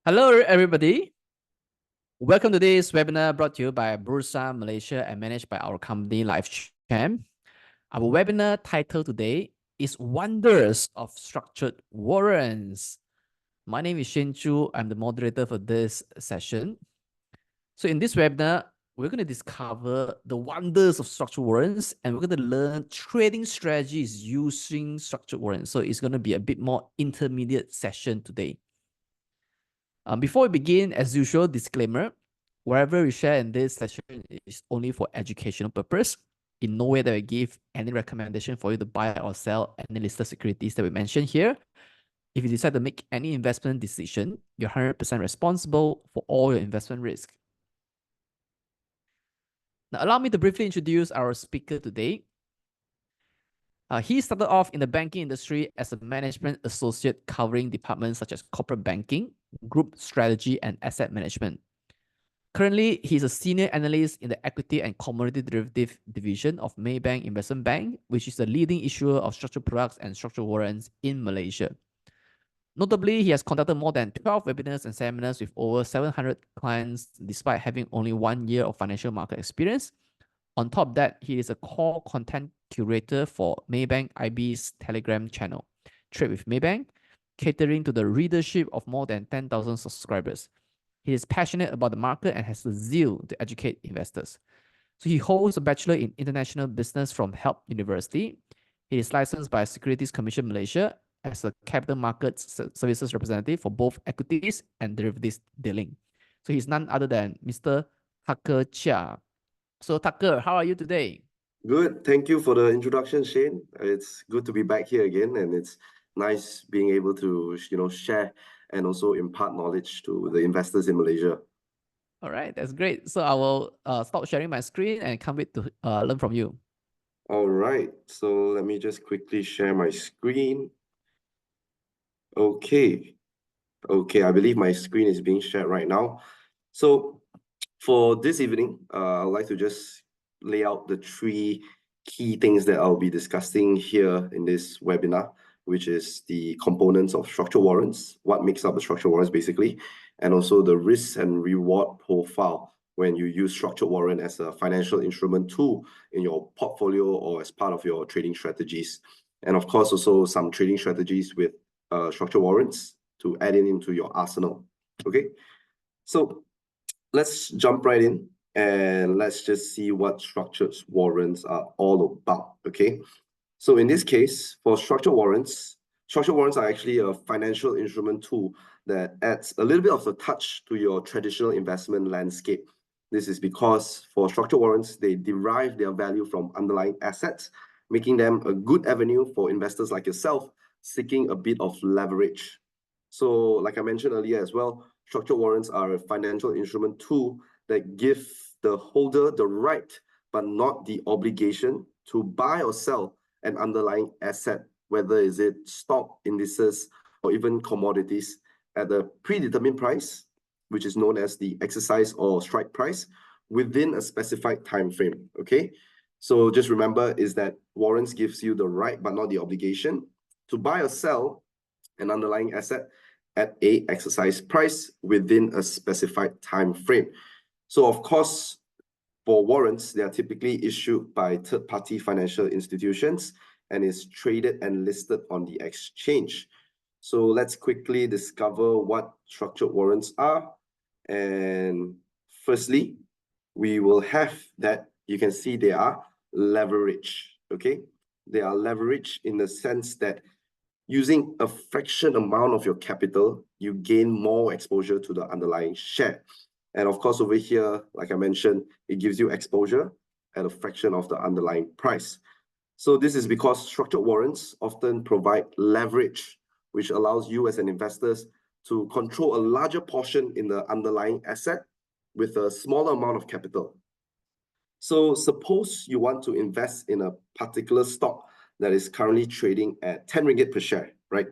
Hello, everybody. Welcome to this webinar brought to you by Bursa Malaysia and managed by our company LifeChamp. Our webinar title today is Wonders of Structured Warrants. My name is Shen Chu. I'm the moderator for this session. So in this webinar, we're going to discover the wonders of structured warrants, and we're going to learn trading strategies using structured warrants. So it's going to be a bit more intermediate session today. Before we begin, as usual, disclaimer, whatever we share in this session is only for educational purpose. In no way that we give any recommendation for you to buy or sell any listed securities that we mentioned here. If you decide to make any investment decision, you're 100% responsible for all your investment risk. Now, allow me to briefly introduce our speaker today. He started off in the banking industry as a management associate covering departments such as corporate banking, group strategy, and asset management. Currently, he's a senior analyst in the equity and commodity derivative division of Maybank Investment Bank, which is the leading issuer of structured products and structured warrants in Malaysia. Notably, he has conducted more than 12 webinars and seminars with over 700 clients, despite having only 1 year of financial market experience. On top of that, he is a core content curator for Maybank IB's Telegram channel, Trade with Maybank, catering to the readership of more than 10,000 subscribers. He is passionate about the market and has the zeal to educate investors. So he holds a Bachelor in International Business from Help University. He is licensed by Securities Commission Malaysia as a capital markets services representative for both equities and derivatives dealing. So he's none other than Mr. Tucker Chia. So Tucker, how are you today? Good. Thank you for the introduction, Shane. It's good to be back here again, and it's nice being able to, share and also impart knowledge to the investors in Malaysia. All right, that's great. So I will stop sharing my screen and can't wait to learn from you. All right. So let me just quickly share my screen. Okay. Okay, I believe my screen is being shared right now. So for this evening, I'd like to just lay out the 3 key things that I'll be discussing here in this webinar, which is the components of structured warrants, what makes up the structured warrants basically, and also the risk and reward profile when you use structured warrant as a financial instrument tool in your portfolio or as part of your trading strategies. And of course, also some trading strategies with structured warrants to add into your arsenal. Okay, so let's jump right in and let's just see what structured warrants are all about. Okay, so in this case, for structured warrants are actually a financial instrument tool that adds a little bit of a touch to your traditional investment landscape. This is because for structured warrants, they derive their value from underlying assets, making them a good avenue for investors like yourself seeking a bit of leverage. So like I mentioned earlier as well, structured warrants are a financial instrument tool that give the holder the right, but not the obligation to buy or sell an underlying asset, whether is it stock, indices, or even commodities at a predetermined price, which is known as the exercise or strike price, within a specified time frame. Okay, so just remember is that warrants gives you the right, but not the obligation to buy or sell an underlying asset at a exercise price within a specified time frame. So of course, for warrants, they are typically issued by third-party financial institutions and is traded and listed on the exchange. So let's quickly discover what structured warrants are. And firstly, we will have that you can see they are leverage. Okay, they are leverage in the sense that using a fraction amount of your capital, you gain more exposure to the underlying share. And of course, over here, like I mentioned, it gives you exposure at a fraction of the underlying price. So this is because structured warrants often provide leverage, which allows you as an investor to control a larger portion in the underlying asset with a smaller amount of capital. So suppose you want to invest in a particular stock that is currently trading at 10 ringgit per share, right?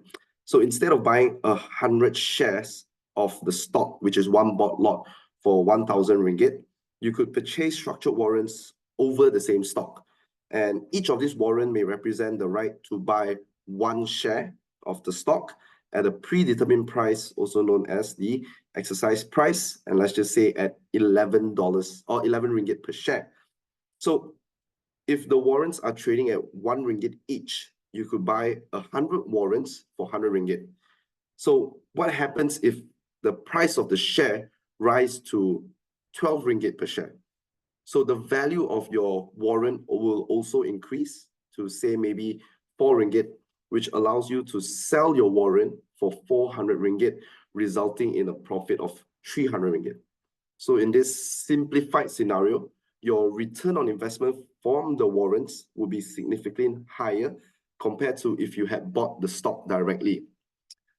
So instead of buying 100 shares of the stock, which is one bought lot for 1,000 ringgit, you could purchase structured warrants over the same stock. And each of these warrants may represent the right to buy 1 share of the stock at a predetermined price, also known as the exercise price, and let's just say at $11 or 11 ringgit per share. So if the warrants are trading at 1 ringgit each, you could buy 100 warrants for 100 ringgit. So what happens if the price of the share rise to 12 ringgit per share? So the value of your warrant will also increase to say maybe 4 ringgit, which allows you to sell your warrant for 400 ringgit, resulting in a profit of 300 ringgit. So in this simplified scenario, your return on investment from the warrants will be significantly higher compared to if you had bought the stock directly.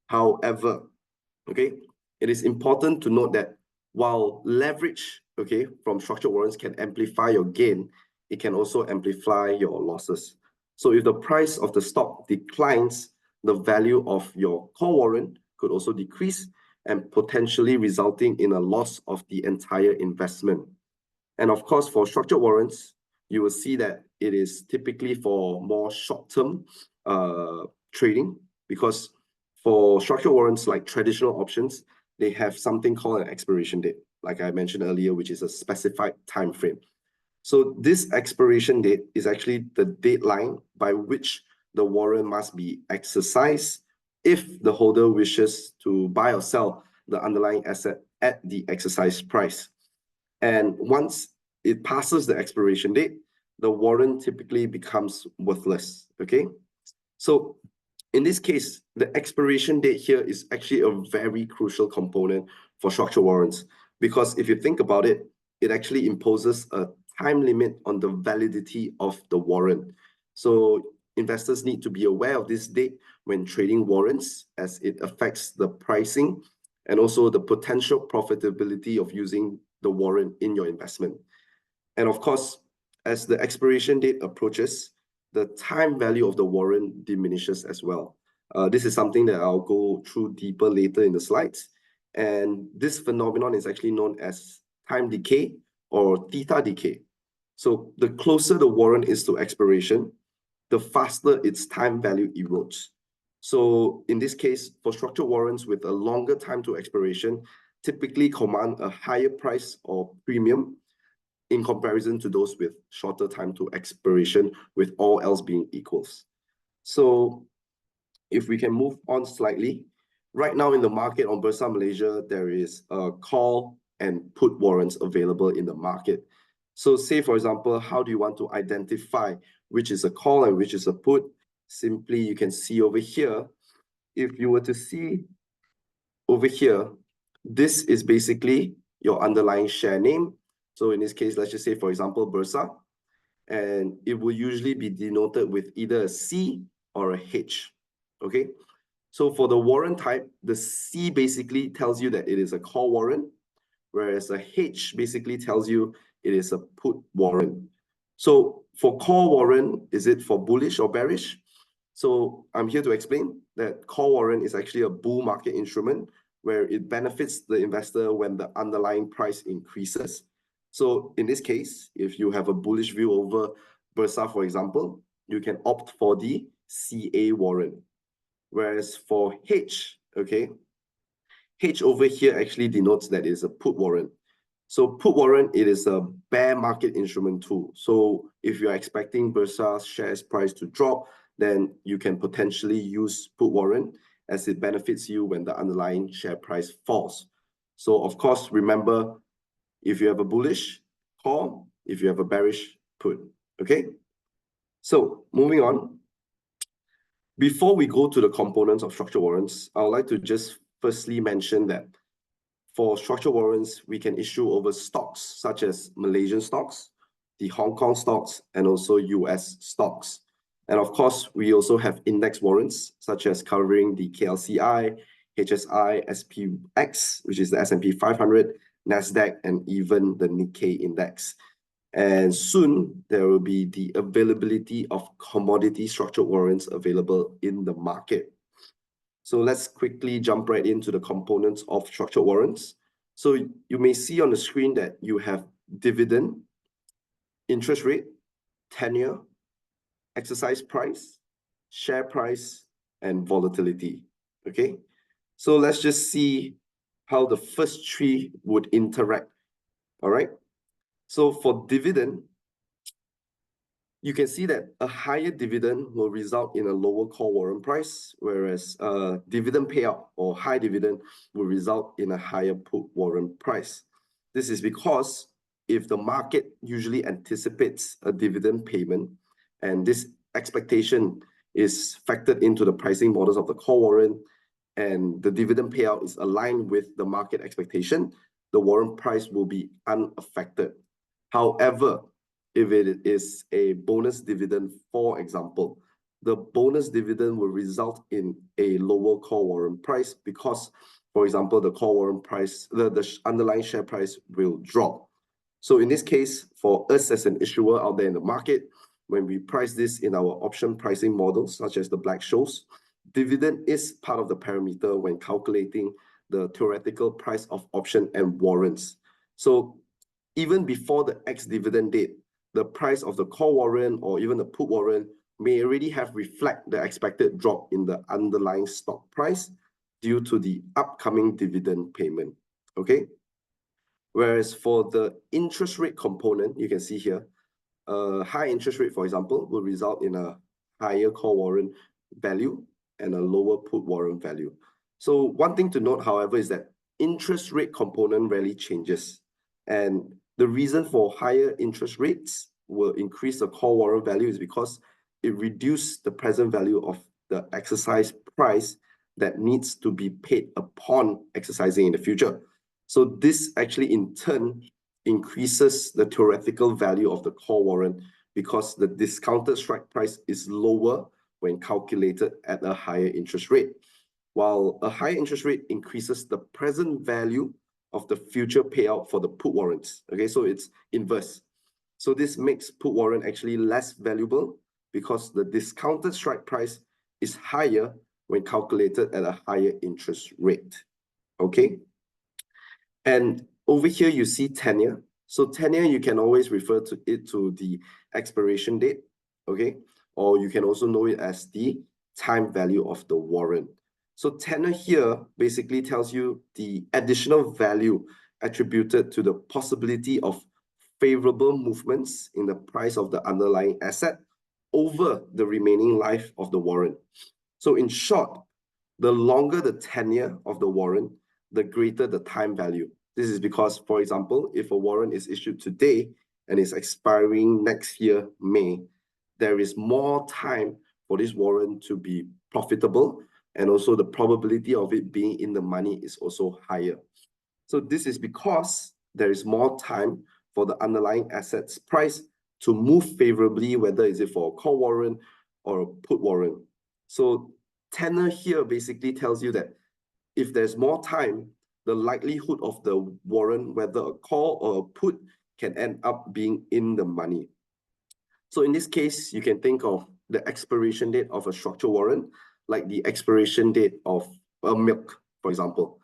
However, okay, it is important to note that while leverage, okay, from structured warrants can amplify your gain, it can also amplify your losses. So if the price of the stock declines, the value of your call warrant could also decrease and potentially resulting in a loss of the entire investment. And of course, for structured warrants, you will see that it is typically for more short-term trading, because for structured warrants like traditional options, they have something called an expiration date, like I mentioned earlier, which is a specified time frame. So this expiration date is actually the deadline by which the warrant must be exercised if the holder wishes to buy or sell the underlying asset at the exercise price. And once it passes the expiration date, the warrant typically becomes worthless, okay? So in this case, the expiration date here is actually a very crucial component for structured warrants, because if you think about it, it actually imposes a time limit on the validity of the warrant. So investors need to be aware of this date when trading warrants, as it affects the pricing and also the potential profitability of using the warrant in your investment. And of course, as the expiration date approaches, the time value of the warrant diminishes as well. This is something that I'll go through deeper later in the slides. And this phenomenon is actually known as time decay or theta decay. So the closer the warrant is to expiration, the faster its time value erodes. So in this case, for structured warrants with a longer time to expiration, typically command a higher price or premium in comparison to those with shorter time to expiration, with all else being equals. So if we can move on slightly, right now in the market on Bursa Malaysia, there is a call and put warrants available in the market. So say, for example, how do you want to identify which is a call and which is a put? Simply, you can see over here, if you were to see over here, this is basically your underlying share name. So in this case, let's just say, for example, Bursa, and it will usually be denoted with either a C or a H, okay? So for the warrant type, the C basically tells you that it is a call warrant, whereas a H basically tells you it is a put warrant. So for call warrant, is it for bullish or bearish? So I'm here to explain that call warrant is actually a bull market instrument where it benefits the investor when the underlying price increases. So in this case, if you have a bullish view over Bursa, for example, you can opt for the CA warrant. Whereas for H, okay, H over here actually denotes that it is a put warrant. So put warrant, it is a bear market instrument too. So if you're expecting Bursa's shares price to drop, then you can potentially use put warrant as it benefits you when the underlying share price falls. So of course, remember, if you have a bullish call, if you have a bearish put, okay? So moving on, before we go to the components of structured warrants, I would like to just firstly mention that for structured warrants, we can issue over stocks such as Malaysian stocks, the Hong Kong stocks, and also US stocks. And of course, we also have index warrants, such as covering the KLCI, HSI, SPX, which is the S&P 500, NASDAQ, and even the Nikkei index. And soon, there will be the availability of commodity structured warrants available in the market. So let's quickly jump right into the components of structured warrants. So you may see on the screen that you have dividend, interest rate, tenure, exercise price, share price, and volatility, Okay, so let's just see how the first three would interact. All right, so for dividend, you can see that a higher dividend will result in a lower call warrant price, whereas dividend payout or high dividend will result in a higher put warrant price. This is because if the market usually anticipates a dividend payment, and this expectation is factored into the pricing models of the call warrant, and the dividend payout is aligned with the market expectation, the warrant price will be unaffected. However, if it is a bonus dividend, for example, the bonus dividend will result in a lower call warrant price because, for example, the call warrant price, the underlying share price will drop. So in this case, for us as an issuer out there in the market, when we price this in our option pricing models, such as the Black-Scholes, dividend is part of the parameter when calculating the theoretical price of option and warrants. So even before the ex-dividend date, the price of the call warrant or even the put warrant may already have reflect the expected drop in the underlying stock price due to the upcoming dividend payment. Okay. Whereas for the interest rate component, you can see here, a high interest rate, for example, will result in a higher call warrant value and a lower put warrant value. So one thing to note, however, is that interest rate component rarely changes. And the reason for higher interest rates will increase the call warrant value is because it reduces the present value of the exercise price that needs to be paid upon exercising in the future. So this actually in turn increases the theoretical value of the call warrant because the discounted strike price is lower when calculated at a higher interest rate, while a higher interest rate increases the present value of the future payout for the put warrants. Okay, so it's inverse. So this makes put warrant actually less valuable because the discounted strike price is higher when calculated at a higher interest rate. Okay. And over here, you see tenure. So tenure, you can always refer to it to the expiration date, okay? Or you can also know it as the time value of the warrant. So tenure here basically tells you the additional value attributed to the possibility of favorable movements in the price of the underlying asset over the remaining life of the warrant. So in short, the longer the tenure of the warrant, the greater the time value. This is because, for example, if a warrant is issued today and is expiring next year, May, there is more time for this warrant to be profitable, and also the probability of it being in the money is also higher. So this is because there is more time for the underlying assets price to move favorably, whether is it for a call warrant or a put warrant. So tenor here basically tells you that if there's more time, the likelihood of the warrant, whether a call or a put, can end up being in the money. So in this case, you can think of the expiration date of a structured warrant like the expiration date of a milk, for example.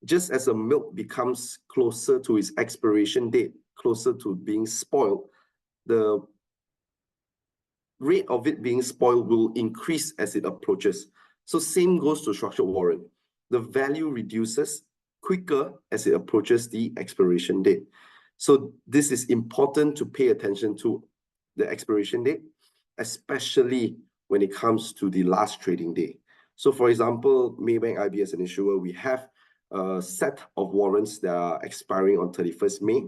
Just as a milk becomes closer to its expiration date, closer to being spoiled, the rate of it being spoiled will increase as it approaches. So same goes to structured warrant. The value reduces quicker as it approaches the expiration date. So this is important to pay attention to the expiration date, especially when it comes to the last trading day. So for example, Maybank IB as an issuer, we have a set of warrants that are expiring on 31st May.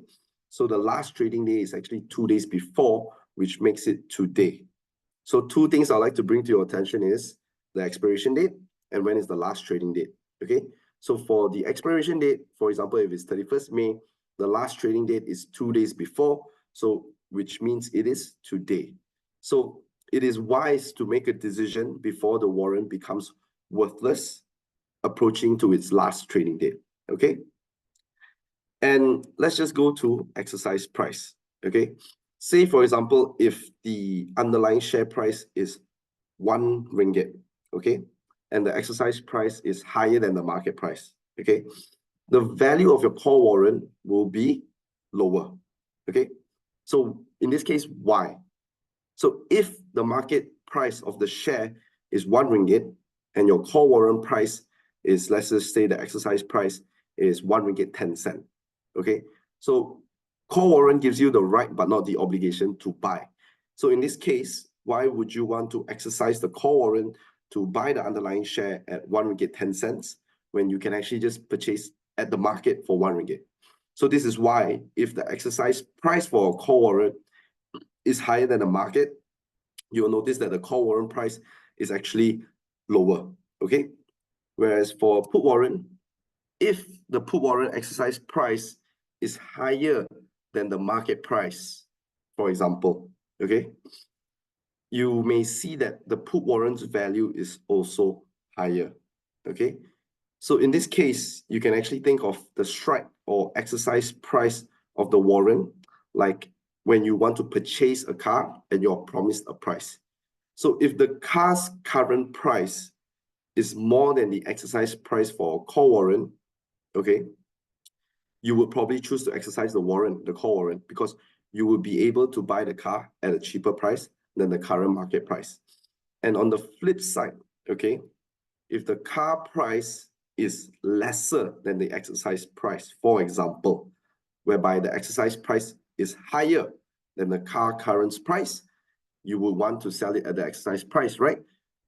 So the last trading day is actually 2 days before, which makes it today. So two things I'd like to bring to your attention is the expiration date and when is the last trading date, okay? So for the expiration date, for example, if it's 31st May, the last trading date is 2 days before, so which means it is today. So it is wise to make a decision before the warrant becomes worthless, approaching to its last trading date, okay? And let's just go to exercise price, okay? Say, for example, if the underlying share price is 1 ringgit, okay? And the exercise price is higher than the market price, okay? The value of your call warrant will be lower, okay? So in this case, why? So if the market price of the share is 1 ringgit and your call warrant price is, let's just say the exercise price is 1 ringgit 10 cent. Okay, so call warrant gives you the right but not the obligation to buy. So in this case, why would you want to exercise the call warrant to buy the underlying share at 1 ringgit 10 cents when you can actually just purchase at the market for 1 ringgit? So this is why if the exercise price for a call warrant is higher than the market, you will notice that the call warrant price is actually lower, okay? Whereas for put warrant, if the put warrant exercise price is higher than the market price, for example, okay, you may see that the put warrant's value is also higher, okay? So in this case, you can actually think of the strike or exercise price of the warrant like when you want to purchase a car and you're promised a price. So if the car's current price is more than the exercise price for a call warrant, okay, you would probably choose to exercise the warrant, the call warrant, because you will be able to buy the car at a cheaper price than the current market price. And on the flip side, okay, if the car price is lesser than the exercise price, for example, whereby the exercise price is higher than the car current price, you would want to sell it at the exercise price, right?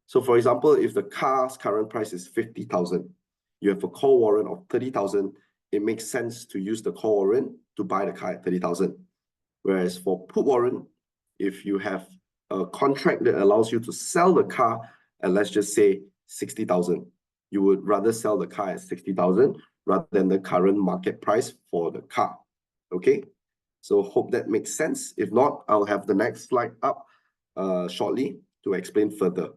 So for example, if the car's current price is 50,000, you have a call warrant of 30,000, it makes sense to use the call warrant to buy the car at 30,000. Whereas for put warrant, if you have a contract that allows you to sell the car at, let's just say, 60,000, you would rather sell the car at 60,000 rather than the current market price for the car. Okay, so hope that makes sense. If not, I'll have the next slide up shortly to explain further.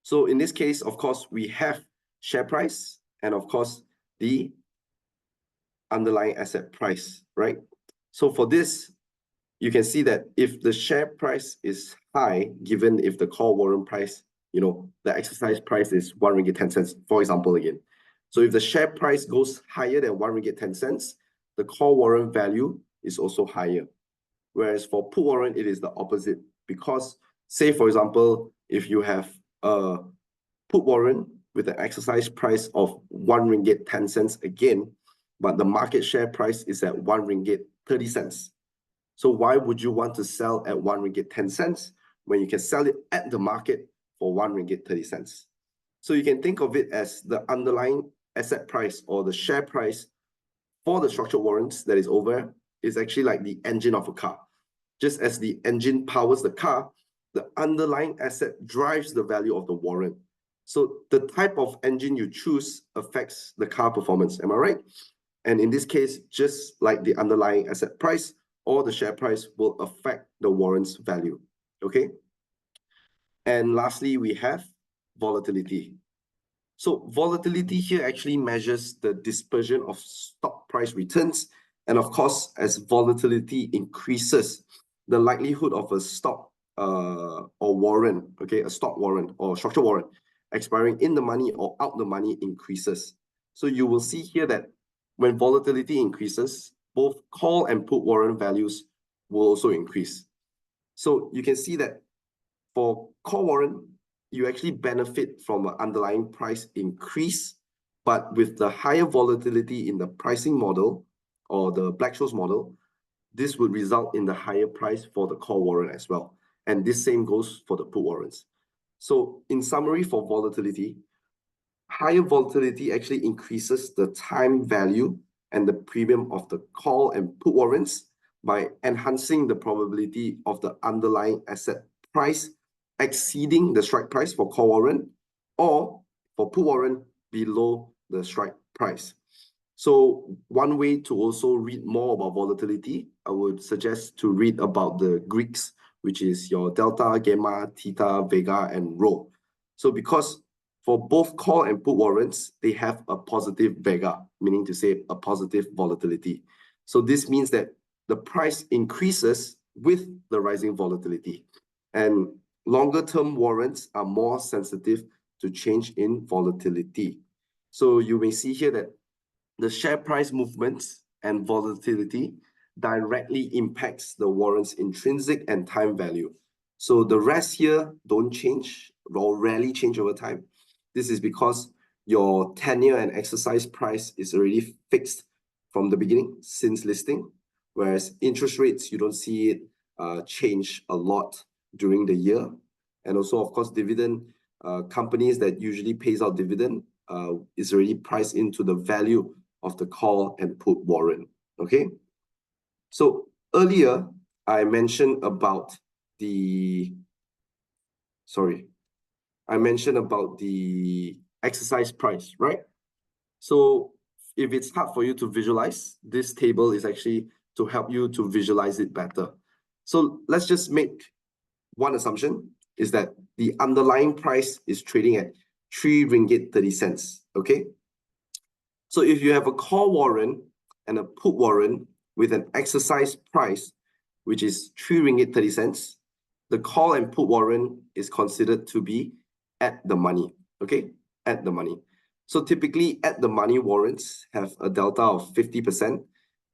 So in this case, of course, we have share price and of course the underlying asset price, right? So for this, you can see that if the share price is high, given if the call warrant price, the exercise price is 1 ringgit 10 cents, for example, again. So if the share price goes higher than 1 ringgit 10 cents, the call warrant value is also higher. Whereas for put warrant, it is the opposite. Because say, for example, if you have a put warrant with an exercise price of 1 ringgit 10 cents again, but the market share price is at 1 ringgit 30 cents. So why would you want to sell at 1 ringgit 10 cents when you can sell it at the market for 1 ringgit 30 cents? So you can think of it as the underlying asset price or the share price for the structured warrants that is over is actually like the engine of a car. Just as the engine powers the car, the underlying asset drives the value of the warrant. So the type of engine you choose affects the car performance. Am I right? And in this case, just like the underlying asset price or the share price will affect the warrant's value. Okay. And lastly, we have volatility. So volatility here actually measures the dispersion of stock price returns. And of course, as volatility increases, the likelihood of a stock or warrant, okay, a stock warrant or structured warrant expiring in the money or out the money increases. So you will see here that when volatility increases, both call and put warrant values will also increase. So you can see that for call warrant, you actually benefit from an underlying price increase, but with the higher volatility in the pricing model or the Black-Scholes model, this would result in the higher price for the call warrant as well. And this same goes for the put warrants. So in summary, for volatility, higher volatility actually increases the time value and the premium of the call and put warrants by enhancing the probability of the underlying asset price exceeding the strike price for call warrant or for put warrant below the strike price. So one way to also read more about volatility, I would suggest to read about the Greeks, which is your delta, gamma, theta, vega, and rho. So because for both call and put warrants, they have a positive vega, meaning to say a positive volatility. So this means that the price increases with the rising volatility. And longer-term warrants are more sensitive to change in volatility. So you may see here that the share price movements and volatility directly impacts the warrant's intrinsic and time value. So the rest here don't change or rarely change over time. This is because your tenure and exercise price is already fixed from the beginning since listing, whereas interest rates, you don't see it change a lot during the year. And also, of course, dividend companies that usually pays out dividend is already priced into the value of the call and put warrant. Okay. So earlier I mentioned about the exercise price, right? So if it's hard for you to visualize, this table is actually to help you to visualize it better. So let's just make one assumption is that the underlying price is trading at 3 ringgit 30 cents. Okay. So if you have a call warrant and a put warrant with an exercise price, which is 3 ringgit 30 cents, the call and put warrant is considered to be at the money. Okay, at the money. So typically at the money warrants have a delta of 50%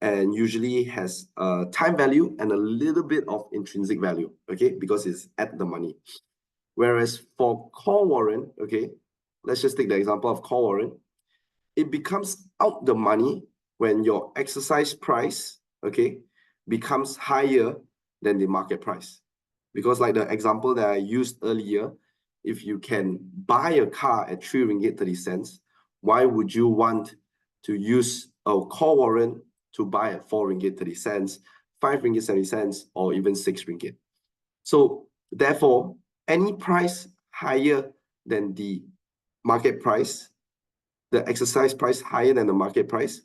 and usually has a time value and a little bit of intrinsic value, okay, because it's at the money. Whereas for call warrant, okay, let's just take the example of call warrant. It becomes out the money when your exercise price, okay, becomes higher than the market price. Because like the example that I used earlier, if you can buy a car at 3 ringgit 30 cents, why would you want to use a call warrant to buy at 4 ringgit 30 cents, 5 ringgit 70 cents, or even 6 ringgit? So therefore, any price higher than the market price, the exercise price higher than the market price,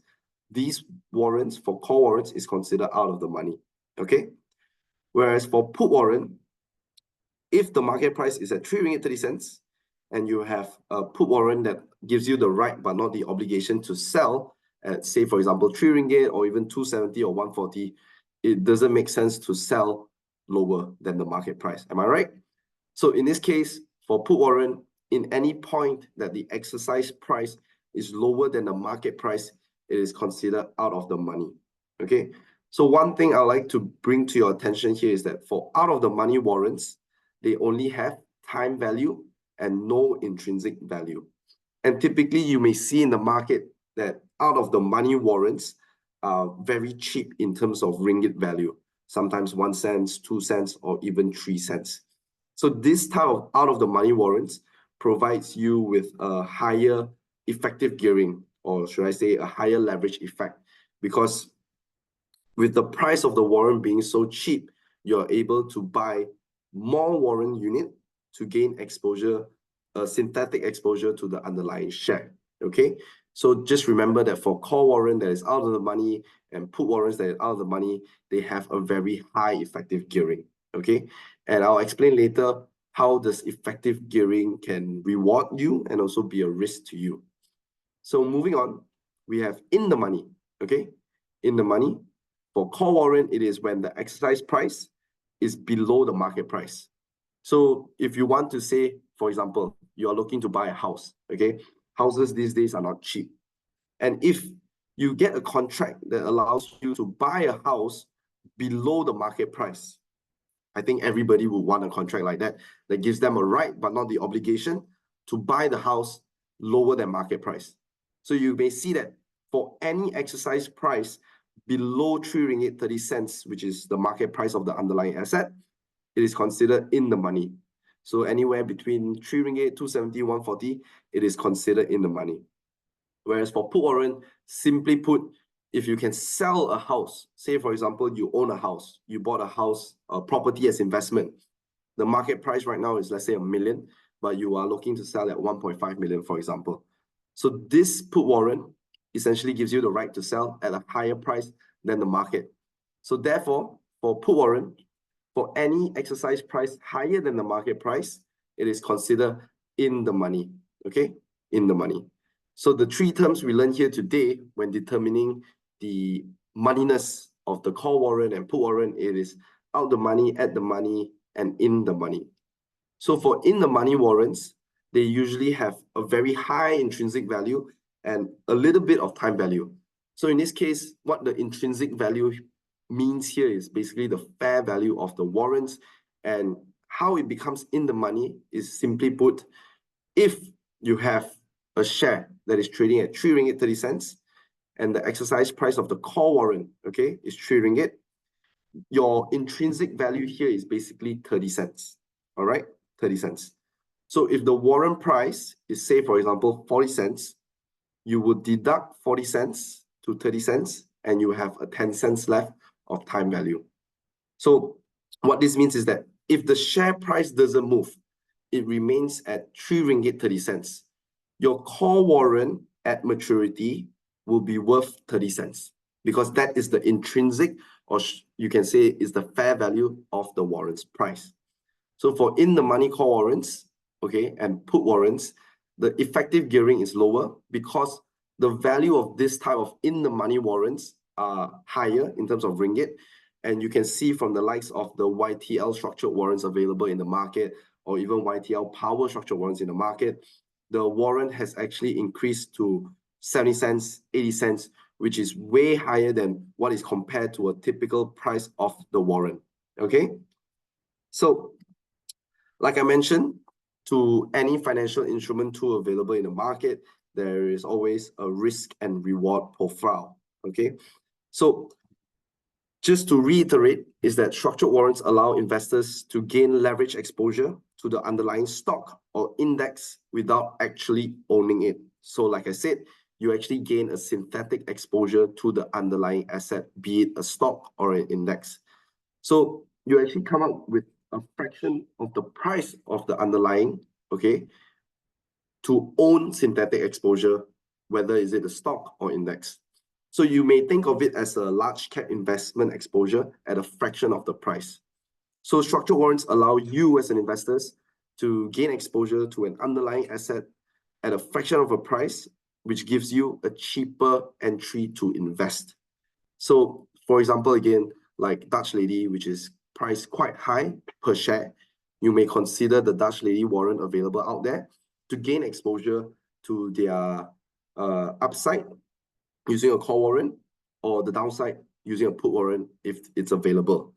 these warrants for call warrants is considered out of the money. Okay. Whereas for put warrant, if the market price is at 3 ringgit 30 cents and you have a put warrant that gives you the right but not the obligation to sell at, say, for example, 3 ringgit or even 270 or 140, it doesn't make sense to sell lower than the market price. Am I right? So in this case, for put warrant, in any point that the exercise price is lower than the market price, it is considered out of the money. Okay. So one thing I like to bring to your attention here is that for out of the money warrants, they only have time value and no intrinsic value. And typically you may see in the market that out of the money warrants are very cheap in terms of ringgit value, sometimes 1 cent, 2 cents, or even 3 cents. So this type of out of the money warrants provides you with a higher effective gearing, or should I say a higher leverage effect, because with the price of the warrant being so cheap, you're able to buy more warrant unit to gain exposure, synthetic exposure to the underlying share. Okay, so just remember that for call warrant that is out of the money and put warrants that is out of the money, they have a very high effective gearing. Okay, and I'll explain later how this effective gearing can reward you and also be a risk to you. So moving on, we have in the money. Okay, in the money. For call warrant, it is when the exercise price is below the market price. So if you want to say, for example, you are looking to buy a house, okay? Houses these days are not cheap. And if you get a contract that allows you to buy a house below the market price, I think everybody would want a contract like that, that gives them a right, but not the obligation to buy the house lower than market price. So you may see that for any exercise price below 3 ringgit 30 cents, which is the market price of the underlying asset, it is considered in the money. So anywhere between 3 ringgit, 270, 140, it is considered in the money. Whereas for put warrant, simply put, if you can sell a house, say for example, you own a house, you bought a house, a property as investment. The market price right now is, let's say, 1 million, but you are looking to sell at 1.5 million, for example. So this put warrant essentially gives you the right to sell at a higher price than the market. So therefore, for put warrant, for any exercise price higher than the market price, it is considered in the money, okay? In the money. So the three terms we learned here today when determining the moneyness of the call warrant and put warrant, it is out the money, at the money, and in the money. So for in the money warrants, they usually have a very high intrinsic value and a little bit of time value. So in this case, what the intrinsic value means here is basically the fair value of the warrants, and how it becomes in the money is simply put, if you have a share that is trading at 3 ringgit 30 cents, and the exercise price of the call warrant, okay, is 3 ringgit, your intrinsic value here is basically 30 cents. All right, 30 cents. So if the warrant price is, say, for example, 40 cents, you would deduct 40 cents to 30 cents, and you have a 10 cents left of time value. So what this means is that if the share price doesn't move, it remains at 3 ringgit 30 cents. Your call warrant at maturity will be worth 30 cents because that is the intrinsic, or you can say is the fair value of the warrant's price. So for in-the-money call warrants, okay, and put warrants, the effective gearing is lower because the value of this type of in-the-money warrants are higher in terms of ringgit. And you can see from the likes of the YTL structured warrants available in the market, or even YTL power structured warrants in the market, the warrant has actually increased to 70 cents, 80 cents, which is way higher than what is compared to a typical price of the warrant, okay? So, like I mentioned, to any financial instrument tool available in the market, there is always a risk and reward profile, okay? So, just to reiterate, is that structured warrants allow investors to gain leverage exposure to the underlying stock or index without actually owning it. So like I said, you actually gain a synthetic exposure to the underlying asset, be it a stock or an index. So you actually come up with a fraction of the price of the underlying, okay, to own synthetic exposure, whether is it a stock or index. So you may think of it as a large cap investment exposure at a fraction of the price. So structured warrants allow you as an investor to gain exposure to an underlying asset at a fraction of a price, which gives you a cheaper entry to invest. So for example, again, like Dutch Lady, which is priced quite high per share, you may consider the Dutch Lady warrant available out there to gain exposure to their upside using a call warrant, or the downside using a put warrant if it's available.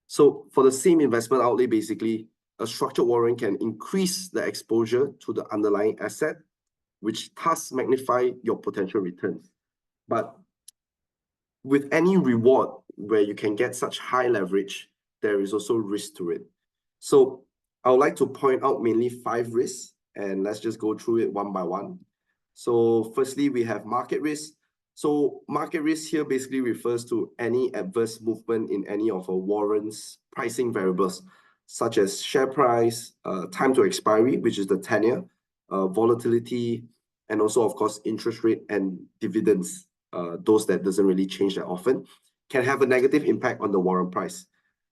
So for the same investment outlay, basically, a structured warrant can increase the exposure to the underlying asset, which thus magnify your potential returns. But with any reward where you can get such high leverage, there is also risk to it. So I would like to point out mainly 5 risks, and let's just go through it one by one. So firstly, we have market risk. So market risk here basically refers to any adverse movement in any of a warrant's pricing variables, such as share price, time to expiry, which is the tenure, volatility, and also, of course, interest rate and dividends. Those that doesn't really change that often, can have a negative impact on the warrant price.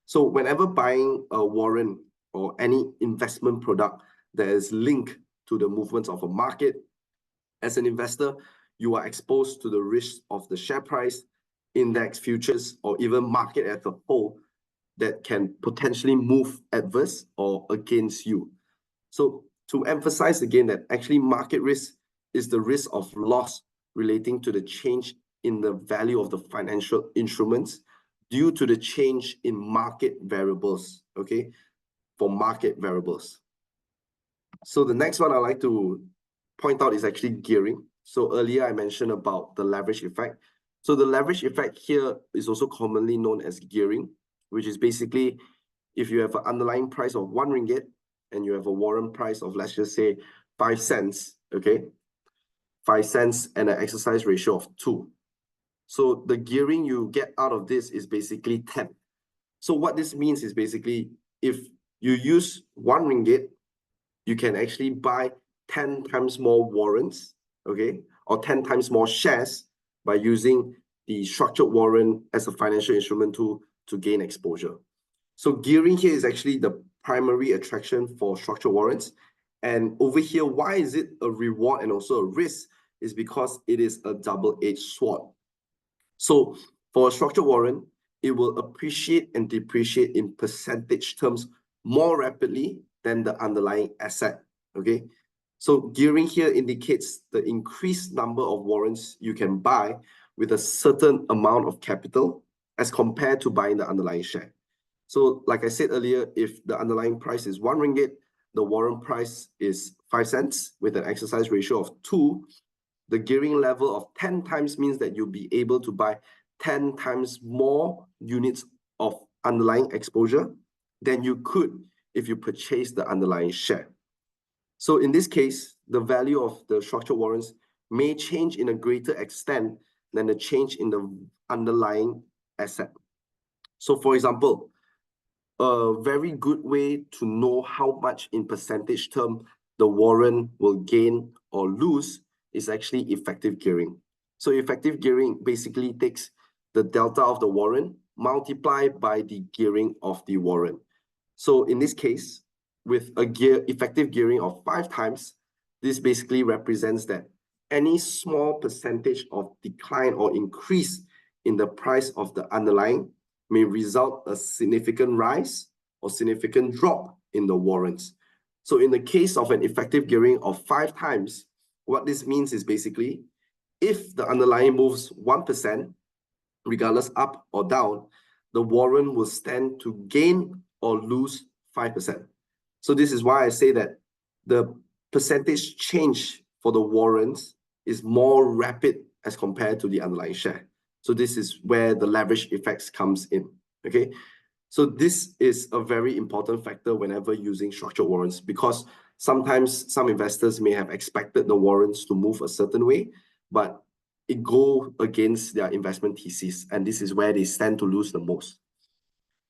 So whenever buying a warrant or any investment product that is linked to the movements of a market, as an investor, you are exposed to the risk of the share price, index, futures, or even market as a whole that can potentially move adverse or against you. So to emphasize again that actually market risk is the risk of loss relating to the change in the value of the financial instruments due to the change in market variables, okay, for market variables. So the next one I'd like to point out is actually gearing. So earlier I mentioned about the leverage effect. So the leverage effect here is also commonly known as gearing, which is basically if you have an underlying price of 1 ringgit and you have a warrant price of, let's just say, 5 cents, okay? 5 cents and an exercise ratio of 2. So the gearing you get out of this is basically 10. So what this means is basically if you use 1 ringgit, you can actually buy 10 times more warrants, okay, or 10 times more shares by using the structured warrant as a financial instrument tool to gain exposure. So gearing here is actually the primary attraction for structured warrants. And over here, why is it a reward and also a risk? Is because it is a double-edged sword. So for a structured warrant, it will appreciate and depreciate in percentage terms more rapidly than the underlying asset, okay? So gearing here indicates the increased number of warrants you can buy with a certain amount of capital as compared to buying the underlying share. So like I said earlier, if the underlying price is 1 ringgit, the warrant price is 5 cents with an exercise ratio of 2, the gearing level of 10 times means that you'll be able to buy 10 times more units of underlying exposure than you could if you purchase the underlying share. So in this case, the value of the structured warrants may change in a greater extent than the change in the underlying asset. So for example, a very good way to know how much in percentage term the warrant will gain or lose is actually effective gearing. So effective gearing basically takes the delta of the warrant multiplied by the gearing of the warrant. So in this case, with a effective gearing of 5 times, this basically represents that any small percentage of decline or increase in the price of the underlying may result a significant rise or significant drop in the warrants. So in the case of an effective gearing of 5 times, what this means is basically if the underlying moves 1%, regardless up or down, the warrant will stand to gain or lose 5%. So this is why I say that the percentage change for the warrants is more rapid as compared to the underlying share. So this is where the leverage effects comes in, okay? So this is a very important factor whenever using structured warrants, because sometimes some investors may have expected the warrants to move a certain way, but it go against their investment thesis, and this is where they stand to lose the most.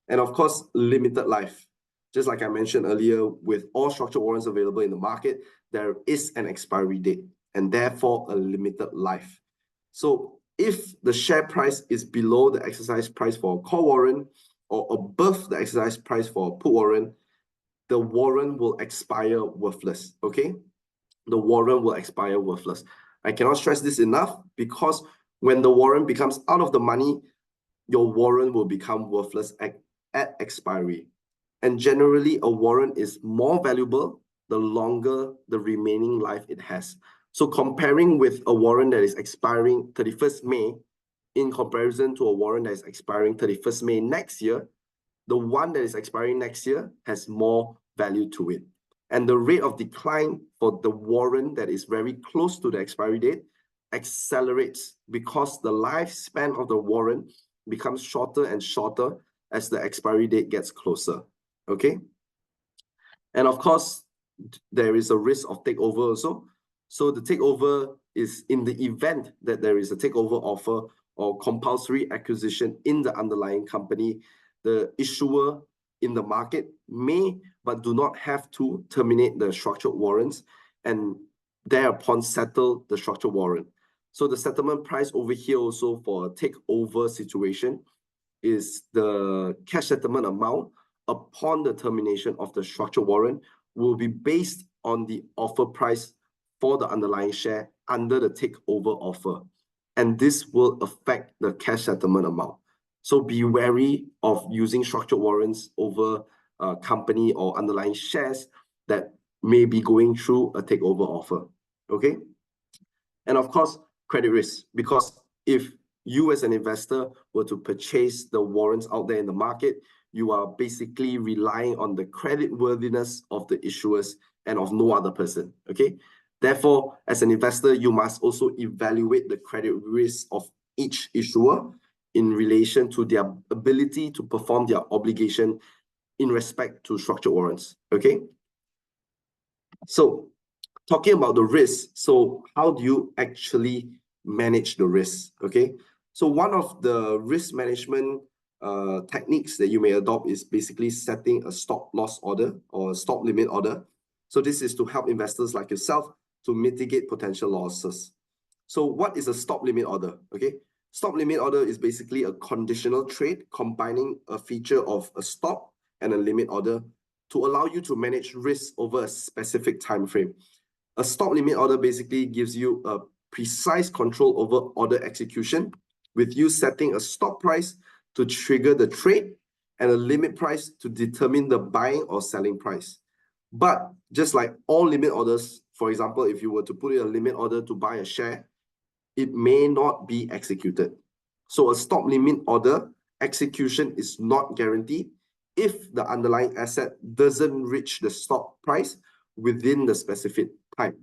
And of course, limited life. Just like I mentioned earlier, with all structured warrants available in the market, there is an expiry date and therefore a limited life. So if the share price is below the exercise price for a call warrant or above the exercise price for a put warrant, the warrant will expire worthless, okay? The warrant will expire worthless. I cannot stress this enough, because when the warrant becomes out of the money, your warrant will become worthless at expiry. And generally, a warrant is more valuable the longer the remaining life it has. So comparing with a warrant that is expiring 31st May, in comparison to a warrant that is expiring 31st May next year, the one that is expiring next year has more value to it. And the rate of decline for the warrant that is very close to the expiry date accelerates because the lifespan of the warrant becomes shorter and shorter as the expiry date gets closer, okay? And of course, there is a risk of takeover also. So the takeover is in the event that there is a takeover offer or compulsory acquisition in the underlying company, the issuer in the market may but do not have to terminate the structured warrants and thereupon settle the structured warrant. So the settlement price over here also for a takeover situation is the cash settlement amount upon the termination of the structured warrant will be based on the offer price for the underlying share under the takeover offer. And this will affect the cash settlement amount. So be wary of using structured warrants over company or underlying shares that may be going through a takeover offer, okay? And of course, credit risk, because if you as an investor were to purchase the warrants out there in the market, you are basically relying on the credit worthiness of the issuers and of no other person, okay? Therefore, as an investor, you must also evaluate the credit risk of each issuer in relation to their ability to perform their obligation in respect to structured warrants, okay? So talking about the risk, so how do you actually manage the risk, okay? So one of the risk management techniques that you may adopt is basically setting a stop loss order or a stop limit order. So this is to help investors like yourself to mitigate potential losses. So what is a stop limit order, okay? Stop limit order is basically a conditional trade combining a feature of a stop and a limit order to allow you to manage risk over a specific time frame. A stop limit order basically gives you a precise control over order execution, with you setting a stop price to trigger the trade and a limit price to determine the buying or selling price. But just like all limit orders, for example, if you were to put in a limit order to buy a share, it may not be executed. So a stop limit order execution is not guaranteed. if the underlying asset doesn't reach the stop price within the specific time.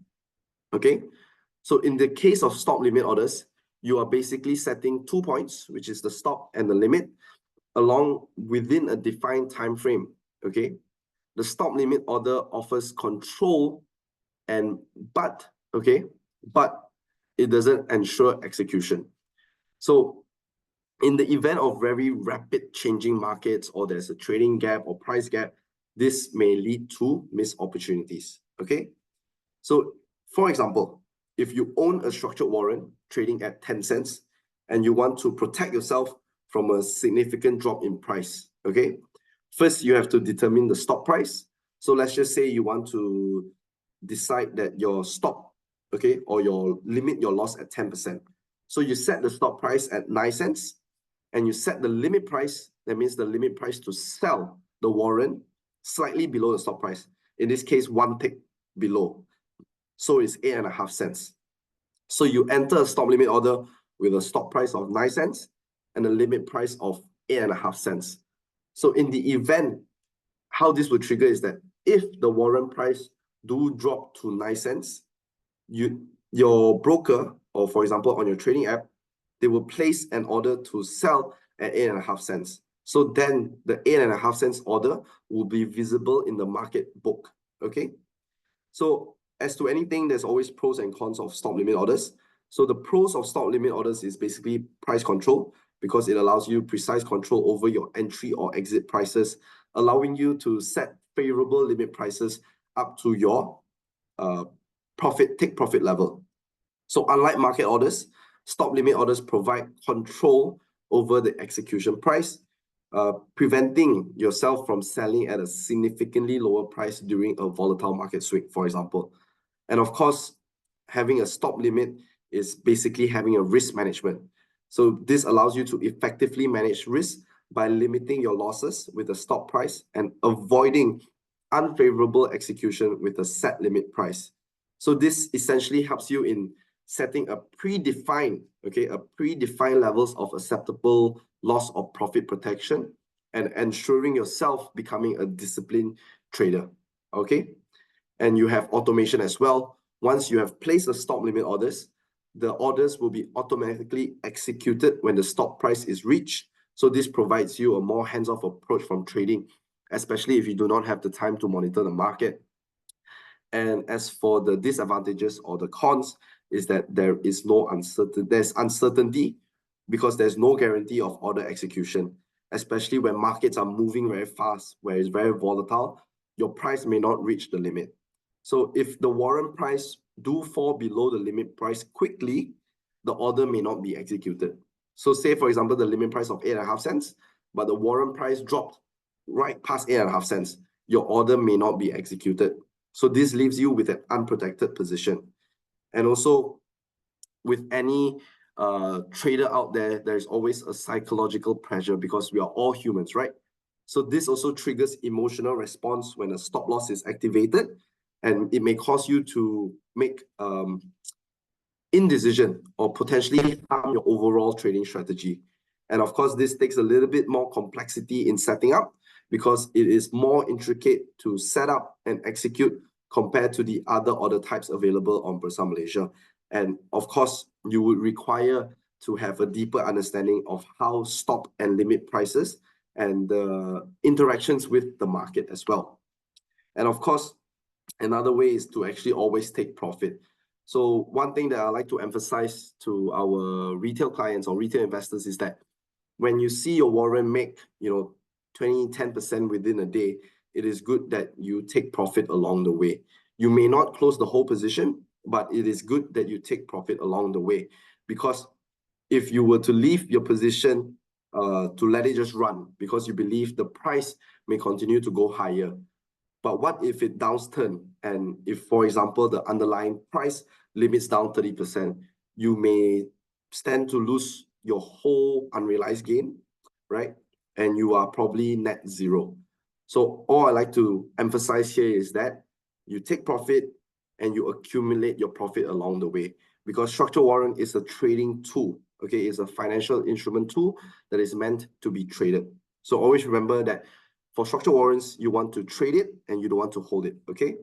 Okay, so in the case of stop limit orders, you are basically setting 2 points, which is the stop and the limit, along within a defined time frame. Okay, the stop limit order offers control but it doesn't ensure execution. So in the event of very rapid changing markets, or there's a trading gap or price gap, this may lead to missed opportunities. Okay, so for example, if you own a structured warrant trading at 10 cents and you want to protect yourself from a significant drop in price, okay, first you have to determine the stop price. So let's just say you want to decide that your stop, okay, or your limit your loss at 10%. So you set the stop price at 9 cents and you set the limit price, that means the limit price to sell the warrant slightly below the stop price. In this case, 1 tick below. So it's 8.5 cents. So you enter a stop limit order with a stop price of 9 cents and a limit price of 8.5 cents. So in the event, how this would trigger is that if the warrant price do drop to 9 cents, your broker, or for example on your trading app, they will place an order to sell at 8.5 cents. So then the 8.5 cents order will be visible in the market book. Okay, so as to anything, there's always pros and cons of stop limit orders. So the pros of stop limit orders is basically price control, because it allows you precise control over your entry or exit prices, allowing you to set favorable limit prices up to your take profit level. So unlike market orders, stop limit orders provide control over the execution price, preventing yourself from selling at a significantly lower price during a volatile market swing, for example. And of course, having a stop limit is basically having a risk management. So this allows you to effectively manage risk by limiting your losses with a stop price and avoiding unfavorable execution with a set limit price. So this essentially helps you in setting a predefined levels of acceptable loss or profit protection and ensuring yourself becoming a disciplined trader. Okay, and you have automation as well. Once you have placed the stop limit orders, the orders will be automatically executed when the stop price is reached. So this provides you a more hands-off approach from trading, especially if you do not have the time to monitor the market. And as for the disadvantages or the cons, is that there's uncertainty because there's no guarantee of order execution, especially when markets are moving very fast, where it's very volatile, your price may not reach the limit. So if the warrant price do fall below the limit price quickly, the order may not be executed. So say, for example, the limit price of 8.5 cents, but the warrant price dropped right past 8.5 cents, your order may not be executed. So this leaves you with an unprotected position. And also, with any trader out there, there's always a psychological pressure because we are all humans, right? So this also triggers emotional response when a stop loss is activated, and it may cause you to make indecision or potentially harm your overall trading strategy. And of course, this takes a little bit more complexity in setting up because it is more intricate to set up and execute compared to the other order types available on Bursa Malaysia. And of course, you would require to have a deeper understanding of how stop and limit prices and the interactions with the market as well. And of course, another way is to actually always take profit. So one thing that I like to emphasize to our retail clients or retail investors is that when you see your warrant make 10% within a day, it is good that you take profit along the way. You may not close the whole position, but it is good that you take profit along the way, because if you were to leave your position to let it just run because you believe the price may continue to go higher, but what if it downturn, and if, for example, the underlying price limits down 30%, you may stand to lose your whole unrealized gain, right? And you are probably net zero. So all I like to emphasize here is that you take profit and you accumulate your profit along the way, because structured warrant is a trading tool, okay? It's a financial instrument tool that is meant to be traded. So always remember that For structured warrants, you want to trade it and you don't want to hold it, okay?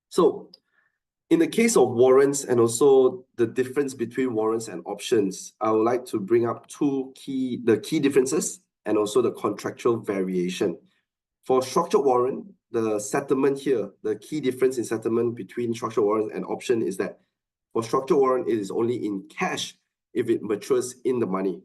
So in the case of warrants and also the difference between warrants and options, I would like to bring up the key differences and also the contractual variation. For structured warrant, the settlement here, the key difference in settlement between structured warrant and option is that for structured warrant, it is only in cash if it matures in the money.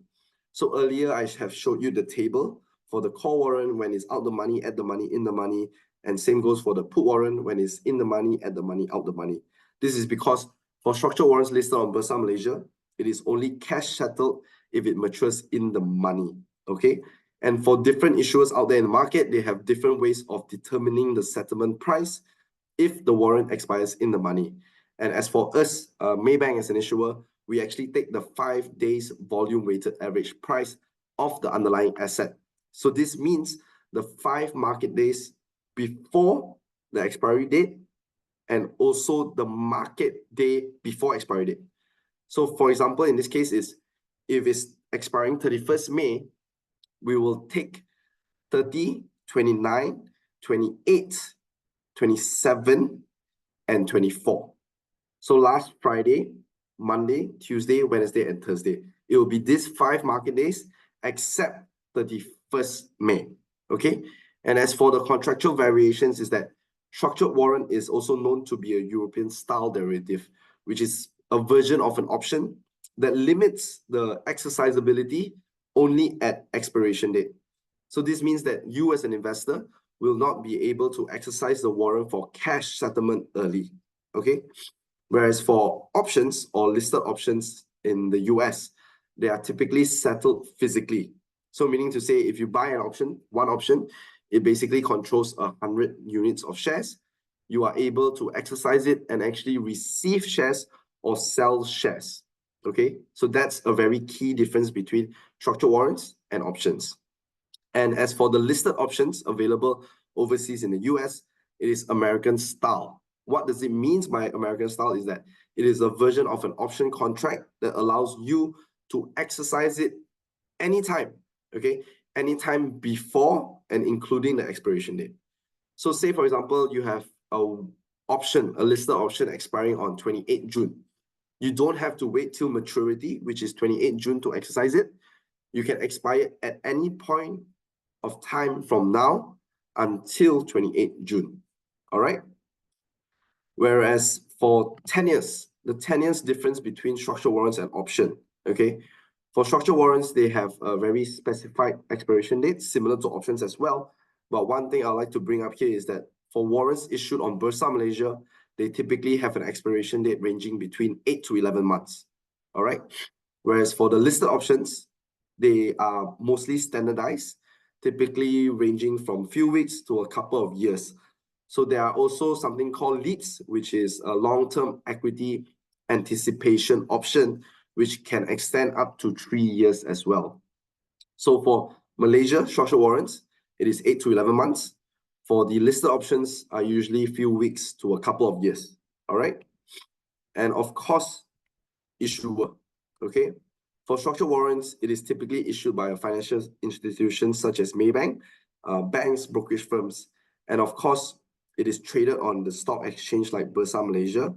So earlier, I have showed you the table for the call warrant when it's out the money, at the money, in the money, and same goes for the put warrant when it's in the money, at the money, out the money. This is because for structured warrants listed on Bursa Malaysia, it is only cash settled if it matures in the money, okay? And for different issuers out there in the market, they have different ways of determining the settlement price if the warrant expires in the money. And as for us, Maybank as an issuer, we actually take the 5 days volume weighted average price of the underlying asset. So this means the 5 market days before the expiry date and also the market day before expiry date. So for example, in this case is if it's expiring 31st May, we will take 30, 29, 28, 27, and 24. So last Friday, Monday, Tuesday, Wednesday, and Thursday. It will be these 5 market days except 31st May, okay? And as for the contractual variations is that structured warrant is also known to be a European style derivative, which is a version of an option that limits the exercisability only at expiration date. So this means that you as an investor will not be able to exercise the warrant for cash settlement early, okay? Whereas for options or listed options in the US, they are typically settled physically. So meaning to say, if you buy an option, one option, it basically controls 100 units of shares. You are able to exercise it and actually receive shares or sell shares, okay? So that's a very key difference between structured warrants and options. And as for the listed options available overseas in the US, it is American style. What does it mean by American style is that it is a version of an option contract that allows you to exercise it anytime, okay? Anytime before and including the expiration date. So say, for example, you have a listed option expiring on 28 June. You don't have to wait till maturity, which is 28 June to exercise it. You can expire at any point of time from now until 28 June, all right? Whereas for 10 years, the 10 years difference between structured warrants and option, okay? For structured warrants, they have a very specified expiration date, similar to options as well. But one thing I'd like to bring up here is that for warrants issued on Bursa Malaysia, they typically have an expiration date ranging between 8 to 11 months, all right? Whereas for the listed options, they are mostly standardized, typically ranging from few weeks to a couple of years. So there are also something called LEAPS, which is a long-term equity anticipation option, which can extend up to 3 years as well. So for Malaysia structured warrants, it is 8 to 11 months. For the listed options are usually a few weeks to a couple of years, all right? And of course, issuer, okay? For structured warrants, it is typically issued by a financial institution such as Maybank, banks, brokerage firms, and of course, it is traded on the stock exchange like Bursa Malaysia.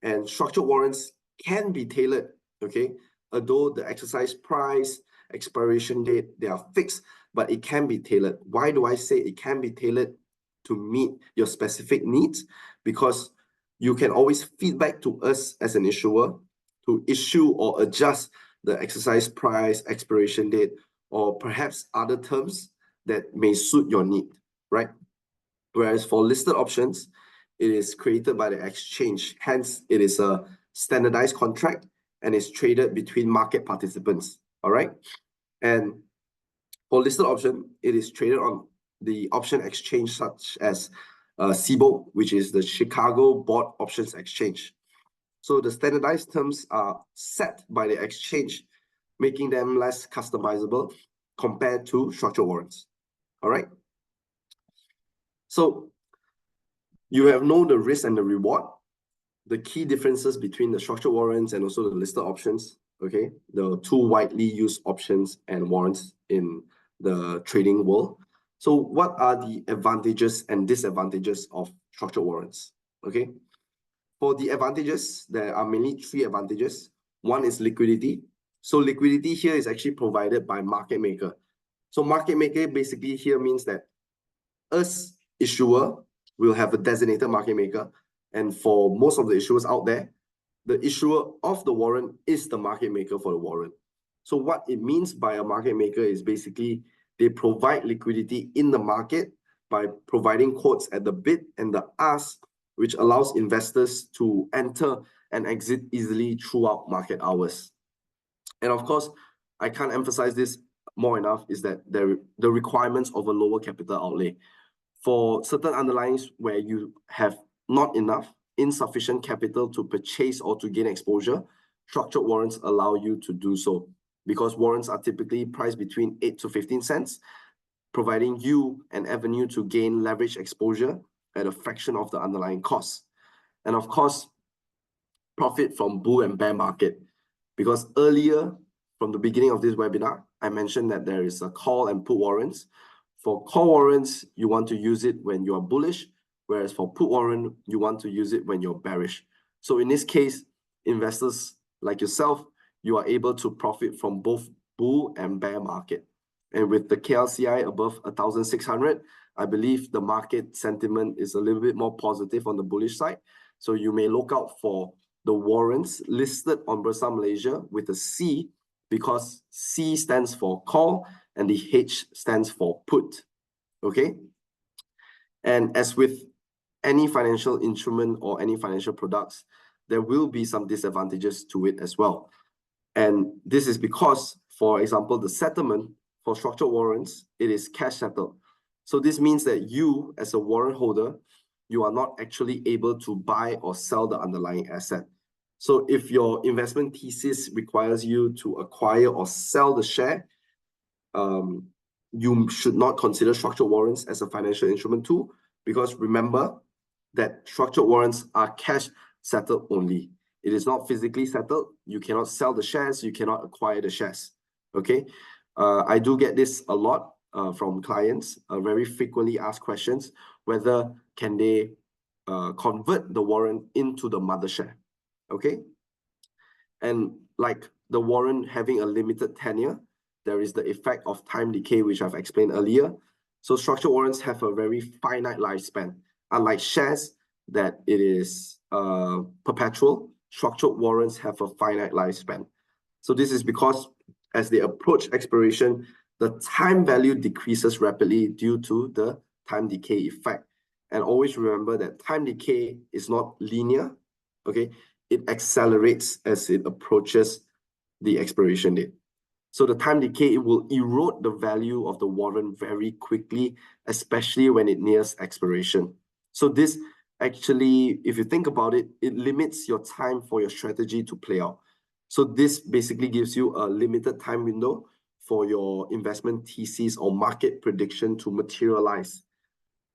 And structured warrants can be tailored, okay? Although the exercise price, expiration date, they are fixed, but it can be tailored. Why do I say it can be tailored? To meet your specific needs, because you can always feedback to us as an issuer to issue or adjust the exercise price, expiration date, or perhaps other terms that may suit your need, right? Whereas for listed options, it is created by the exchange. Hence, it is a standardized contract and is traded between market participants, all right? And for listed option, it is traded on the option exchange such as CBOE, which is the Chicago Board Options Exchange. So the standardized terms are set by the exchange, making them less customizable compared to structured warrants, all right? So you have known the risk and the reward, the key differences between the structured warrants and also the listed options, okay? The two widely used options and warrants in the trading world. So what are the advantages and disadvantages of structured warrants? Okay. For the advantages, there are mainly three advantages. One is liquidity. So liquidity here is actually provided by market maker. So market maker basically here means that us issuer will have a designated market maker. And for most of the issuers out there, the issuer of the warrant is the market maker for the warrant. So what it means by a market maker is basically they provide liquidity in the market by providing quotes at the bid and the ask, which allows investors to enter and exit easily throughout market hours. And of course, I can't emphasize this more enough, is that the requirements of a lower capital outlay. For certain underlyings where you have not enough, insufficient capital to purchase or to gain exposure, structured warrants allow you to do so, because warrants are typically priced between 8 to 15 cents, providing you an avenue to gain leverage exposure at a fraction of the underlying cost. And of course, profit from bull and bear market, because earlier from the beginning of this webinar, I mentioned that there is a call and put warrants. For call warrants, you want to use it when you are bullish, whereas for put warrant, you want to use it when you're bearish. So in this case, investors like yourself, you are able to profit from both bull and bear market. And with the KLCI above 1,600, I believe the market sentiment is a little bit more positive on the bullish side. So you may look out for the warrants listed on Bursa Malaysia with a C, because C stands for call and the H stands for put. Okay. And as with any financial instrument or any financial products, there will be some disadvantages to it as well. And this is because, for example, the settlement for structured warrants, it is cash settled. So this means that you, as a warrant holder, you are not actually able to buy or sell the underlying asset. So if your investment thesis requires you to acquire or sell the share, you should not consider structured warrants as a financial instrument tool, because remember that structured warrants are cash settled only. It is not physically settled. You cannot sell the shares. You cannot acquire the shares. Okay. I do get this a lot from clients, very frequently asked questions, whether can they convert the warrant into the mother share. Okay. And like the warrant having a limited tenure, there is the effect of time decay, which I've explained earlier. So structured warrants have a very finite lifespan. Unlike shares, that it is perpetual, structured warrants have a finite lifespan. So this is because as they approach expiration, the time value decreases rapidly due to the time decay effect. And always remember that time decay is not linear. Okay, it accelerates as it approaches the expiration date. So the time decay, it will erode the value of the warrant very quickly, especially when it nears expiration. So this actually, if you think about it, it limits your time for your strategy to play out. So this basically gives you a limited time window for your investment thesis or market prediction to materialize.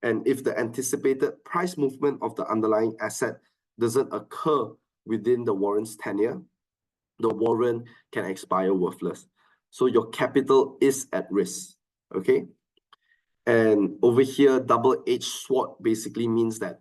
And if the anticipated price movement of the underlying asset doesn't occur within the warrant's tenure, the warrant can expire worthless. So your capital is at risk. Okay. And over here, double-edged sword basically means that,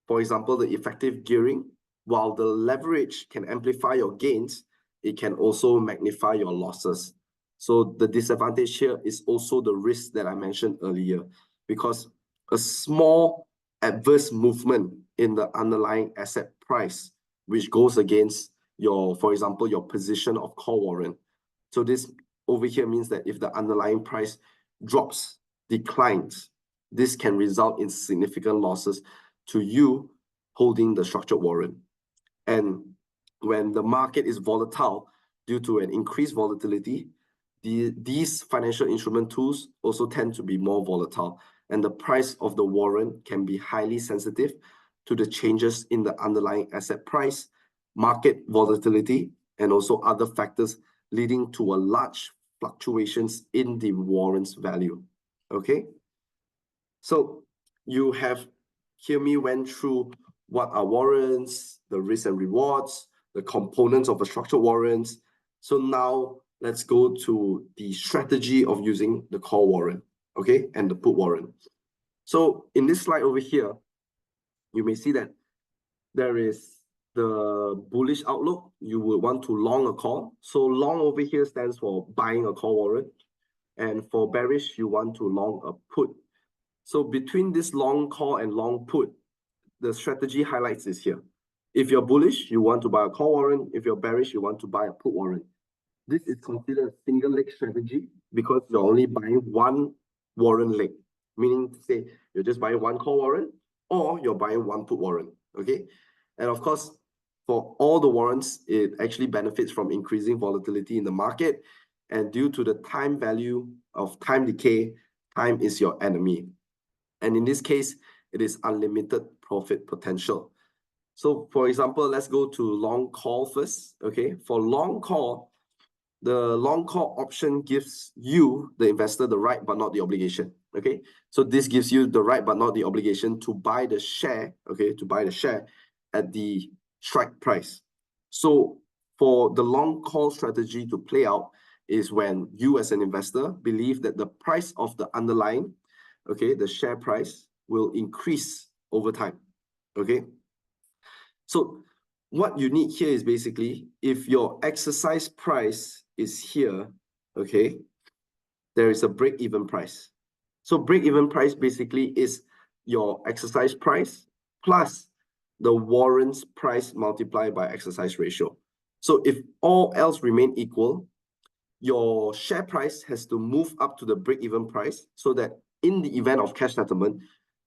for example, the effective gearing, while the leverage can amplify your gains, it can also magnify your losses. So the disadvantage here is also the risk that I mentioned earlier, because a small adverse movement in the underlying asset price, which goes against your, for example, your position of call warrant. So this over here means that if the underlying price drops, declines, this can result in significant losses to you holding the structured warrant. And when the market is volatile due to an increased volatility, these financial instrument tools also tend to be more volatile, and the price of the warrant can be highly sensitive to the changes in the underlying asset price, market volatility, and also other factors leading to a large fluctuations in the warrant's value. Okay, so you have hear me went through what are warrants, the risks and rewards, the components of a structured warrants. So now let's go to the strategy of using the call warrant. okay, and the put warrant. So in this slide over here, you may see that there is the bullish outlook. You would want to long a call. So long over here stands for buying a call warrant. And for bearish, you want to long a put. So between this long call and long put, the strategy highlights is here. If you're bullish, you want to buy a call warrant. If you're bearish, you want to buy a put warrant. This is considered a single leg strategy because you're only buying one warrant leg, meaning to say you're just buying one call warrant or you're buying one put warrant, okay? And of course, for all the warrants, it actually benefits from increasing volatility in the market. And due to the time value of time decay, time is your enemy. And in this case, it is unlimited profit potential. So for example, let's go to long call first, okay? For long call, the long call option gives you, the investor, the right but not the obligation, okay? So this gives you the right but not the obligation to buy the share, okay, to buy the share at the strike price. So for the long call strategy to play out is when you as an investor believe that the price of the underlying, okay, the share price will increase over time, okay? So what you need here is basically, if your exercise price is here, okay, there is a break-even price. So break-even price basically is your exercise price plus the warrants price multiplied by exercise ratio. So if all else remain equal, your share price has to move up to the break-even price so that in the event of cash settlement,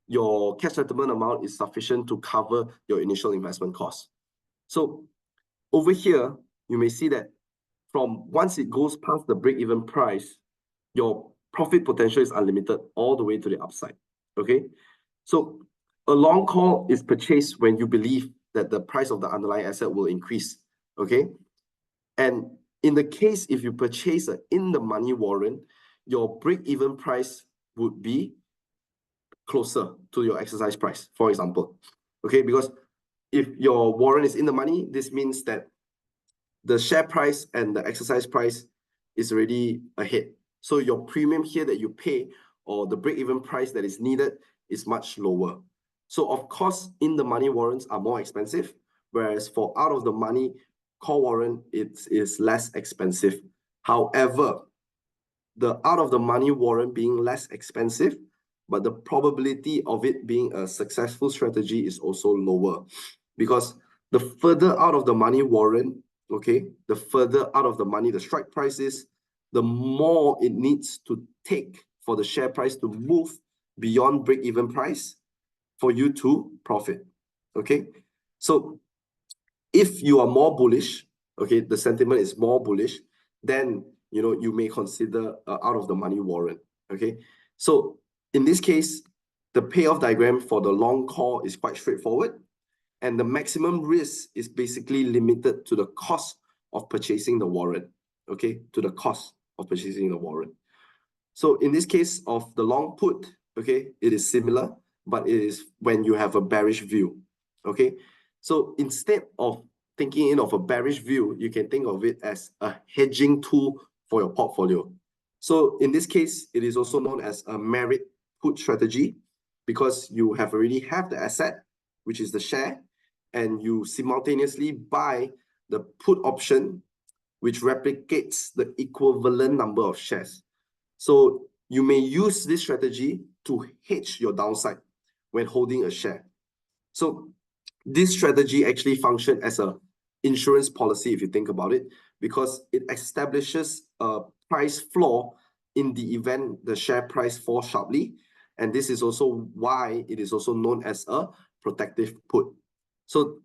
your cash settlement amount is sufficient to cover your initial investment costs. So over here, you may see that from once it goes past the break-even price, your profit potential is unlimited all the way to the upside, okay? So a long call is purchased when you believe that the price of the underlying asset will increase, okay? And in the case, if you purchase an in-the-money warrant, your break-even price would be closer to your exercise price, for example, okay? Because if your warrant is in the money, this means that the share price and the exercise price is already ahead. So your premium here that you pay or the break-even price that is needed is much lower. So of course, in the money warrants are more expensive, whereas for out of the money call warrant, it is less expensive. However, the out of the money warrant being less expensive, but the probability of it being a successful strategy is also lower, because the further out of the money warrant, okay, the further out of the money the strike price is, the more it needs to take for the share price to move beyond break-even price for you to profit, okay? So if you are more bullish, okay, the sentiment is more bullish, then you may consider out of the money warrant, okay? So in this case, the payoff diagram for the long call is quite straightforward, and the maximum risk is basically limited to the cost of purchasing the warrant, okay, to the cost of purchasing the warrant. So in this case of the long put, okay, it is similar, but it is when you have a bearish view, okay? So instead of thinking of a bearish view, you can think of it as a hedging tool for your portfolio. So in this case, it is also known as a merit put strategy, because you have already have the asset, which is the share, and you simultaneously buy the put option, which replicates the equivalent number of shares. So you may use this strategy to hedge your downside when holding a share. So this strategy actually functions as an insurance policy, if you think about it, because it establishes a price floor in the event the share price falls sharply. And this is also why it is also known as a protective put. So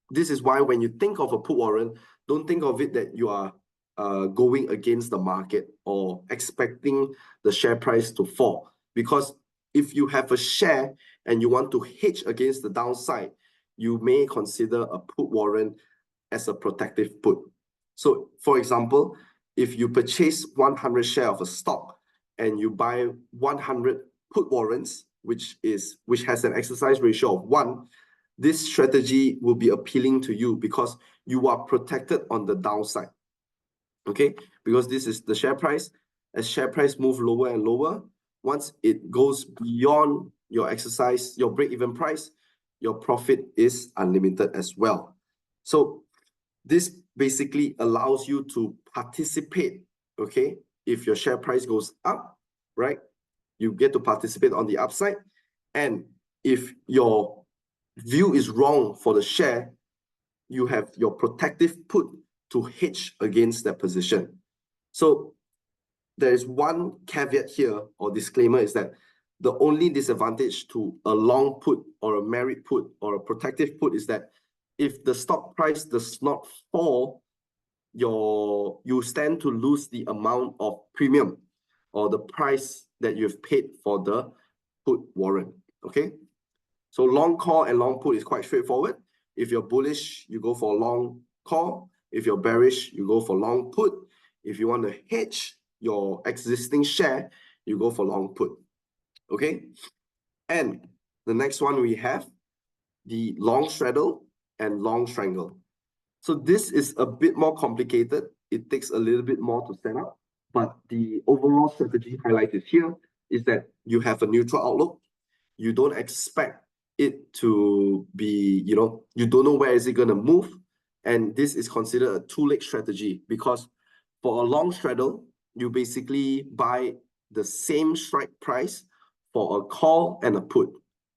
this is why when you think of a put warrant, don't think of it that you are going against the market or expecting the share price to fall. Because if you have a share and you want to hedge against the downside, you may consider a put warrant as a protective put. So for example, if you purchase 100 shares of a stock and you buy 100 put warrants, which has an exercise ratio of 1, this strategy will be appealing to you because you are protected on the downside, okay? Because this is the share price. As share price move lower and lower, once it goes beyond your exercise, your break-even price, your profit is unlimited as well. So this basically allows you to participate, okay? If your share price goes up, right, you get to participate on the upside. And if your view is wrong for the share, you have your protective put to hedge against that position. So there is one caveat here or disclaimer, is that the only disadvantage to a long put or a merit put or a protective put is that if the stock price does not fall, you stand to lose the amount of premium or the price that you've paid for the put warrant. Okay, so long call and long put is quite straightforward. If you're bullish, you go for long call. If you're bearish, you go for long put. If you want to hedge your existing share, you go for long put. Okay, and the next one we have the long straddle and long strangle. So this is a bit more complicated. It takes a little bit more to set up, but the overall strategy highlighted here is that you have a neutral outlook. You don't expect it to be, you don't know where is it going to move. And this is considered a two-leg strategy, because for a long straddle, you basically buy the same strike price for a call and a put.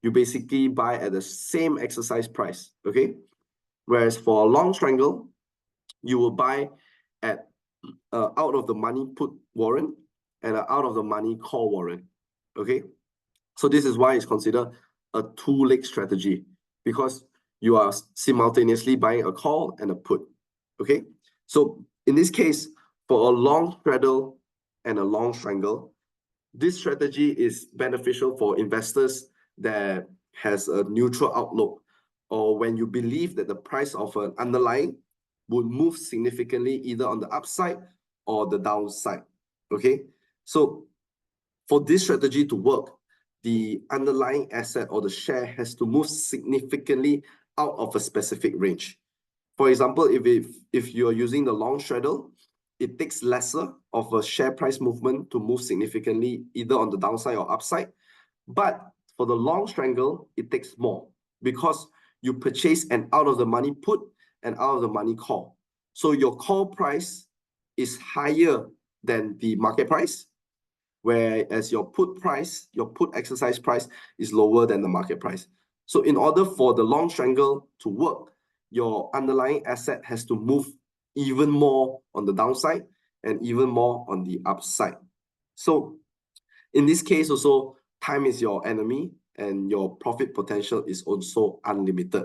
You basically buy at the same exercise price, okay? Whereas for a long strangle, you will buy at out of the money put warrant and out of the money call warrant, okay? So this is why it's considered a two-leg strategy, because you are simultaneously buying a call and a put, okay? So in this case, for a long straddle and a long strangle, this strategy is beneficial for investors that has a neutral outlook, or when you believe that the price of an underlying would move significantly either on the upside or the downside, okay? So for this strategy to work, the underlying asset or the share has to move significantly out of a specific range. For example, if you're using the long straddle, it takes lesser of a share price movement to move significantly either on the downside or upside. But for the long strangle, it takes more, because you purchase an out of the money put and out of the money call. So your call price is higher than the market price, whereas your put price, your put exercise price is lower than the market price. So in order for the long strangle to work, your underlying asset has to move even more on the downside and even more on the upside. So in this case also, time is your enemy and your profit potential is also unlimited.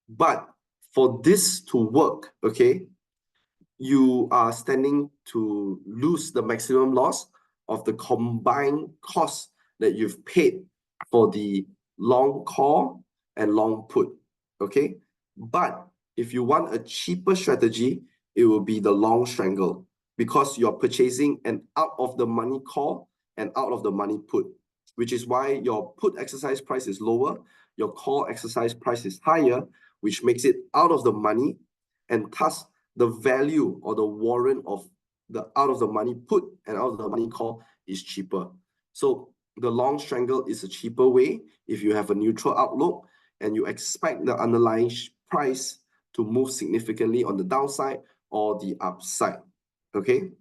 But for this to work, okay, you are standing to lose the maximum loss of the combined cost that you've paid for the long call and long put, okay? But if you want a cheaper strategy, it will be the long strangle, because you're purchasing an out of the money call and out of the money put, which is why your put exercise price is lower, your call exercise price is higher, which makes it out of the money, and thus the value or the warrant of the out of the money put and out of the money call is cheaper. So the long strangle is a cheaper way if you have a neutral outlook and you expect the underlying price to move significantly on the downside or the upside, okay?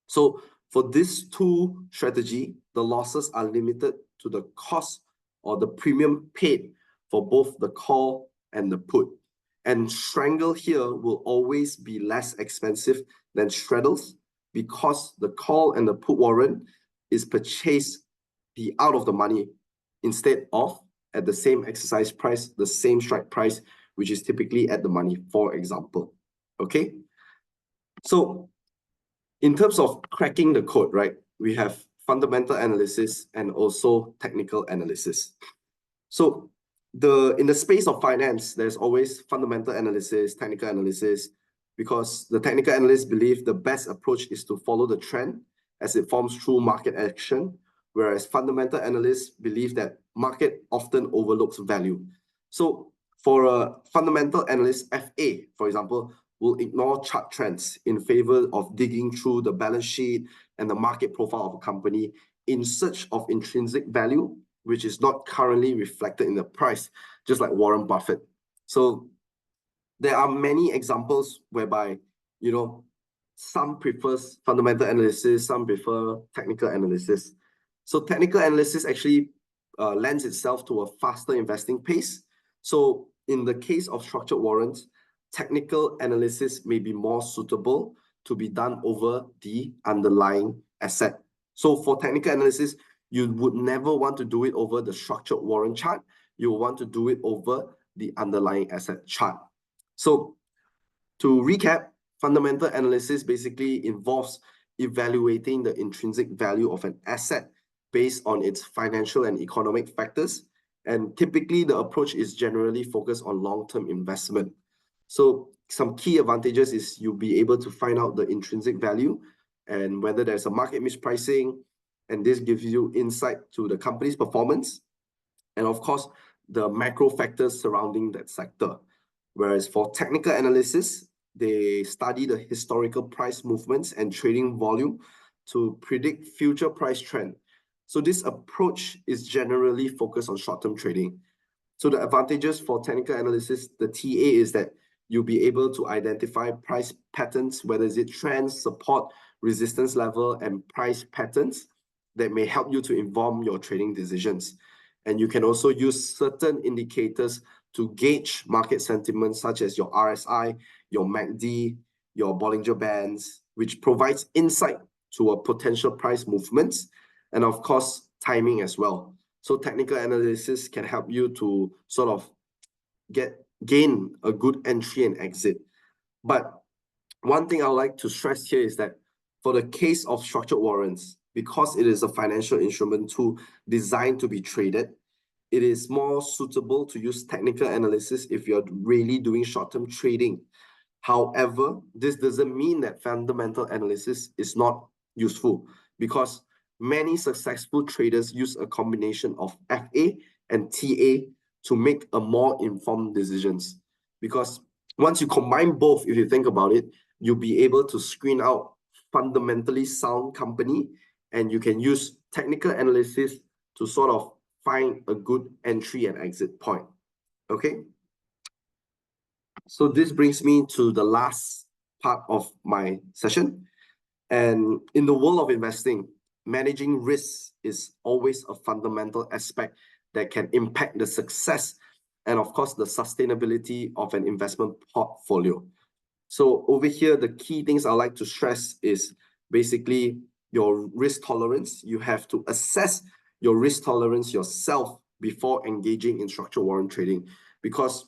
So for this two strategy, the losses are limited to the cost or the premium paid for both the call and the put. And strangle here will always be less expensive than straddles, because the call and the put warrant is purchased the out of the money instead of at the same exercise price, the same strike price, which is typically at the money, for example. Okay? So in terms of cracking the code, right, we have fundamental analysis and also technical analysis. So in the space of finance, there's always fundamental analysis, technical analysis, because the technical analysts believe the best approach is to follow the trend as it forms through market action, whereas fundamental analysts believe that market often overlooks value. So for a fundamental analyst, FA, for example, will ignore chart trends in favor of digging through the balance sheet and the market profile of a company in search of intrinsic value, which is not currently reflected in the price, just like Warren Buffett. So there are many examples whereby, some prefers fundamental analysis, some prefer technical analysis. So technical analysis actually lends itself to a faster investing pace. So in the case of structured warrants, technical analysis may be more suitable to be done over the underlying asset. So for technical analysis, you would never want to do it over the structured warrant chart. You want to do it over the underlying asset chart. So to recap, fundamental analysis basically involves evaluating the intrinsic value of an asset based on its financial and economic factors. And typically, the approach is generally focused on long-term investment. So some key advantages is you'll be able to find out the intrinsic value and whether there's a market mispricing, and this gives you insight to the company's performance, and of course, the macro factors surrounding that sector. Whereas for technical analysis, they study the historical price movements and trading volume to predict future price trend. So this approach is generally focused on short-term trading. So the advantages for technical analysis, the TA, is that you'll be able to identify price patterns, whether is it trends, support, resistance level, and price patterns that may help you to inform your trading decisions. And you can also use certain indicators to gauge market sentiment, such as your RSI, your MACD, your Bollinger Bands, which provides insight to a potential price movements, and of course, timing as well. So technical analysis can help you to sort of gain a good entry and exit. But one thing I would like to stress here is that for the case of structured warrants, because it is a financial instrument tool designed to be traded, it is more suitable to use technical analysis if you're really doing short-term trading. However, this doesn't mean that fundamental analysis is not useful, because many successful traders use a combination of FA and TA to make a more informed decisions. Because once you combine both, if you think about it, you'll be able to screen out fundamentally sound company, and you can use technical analysis to sort of find a good entry and exit point. Okay. So this brings me to the last part of my session. And in the world of investing, managing risks is always a fundamental aspect that can impact the success and, of course, the sustainability of an investment portfolio. So over here, the key things I like to stress is basically your risk tolerance. You have to assess your risk tolerance yourself before engaging in structured warrant trading, because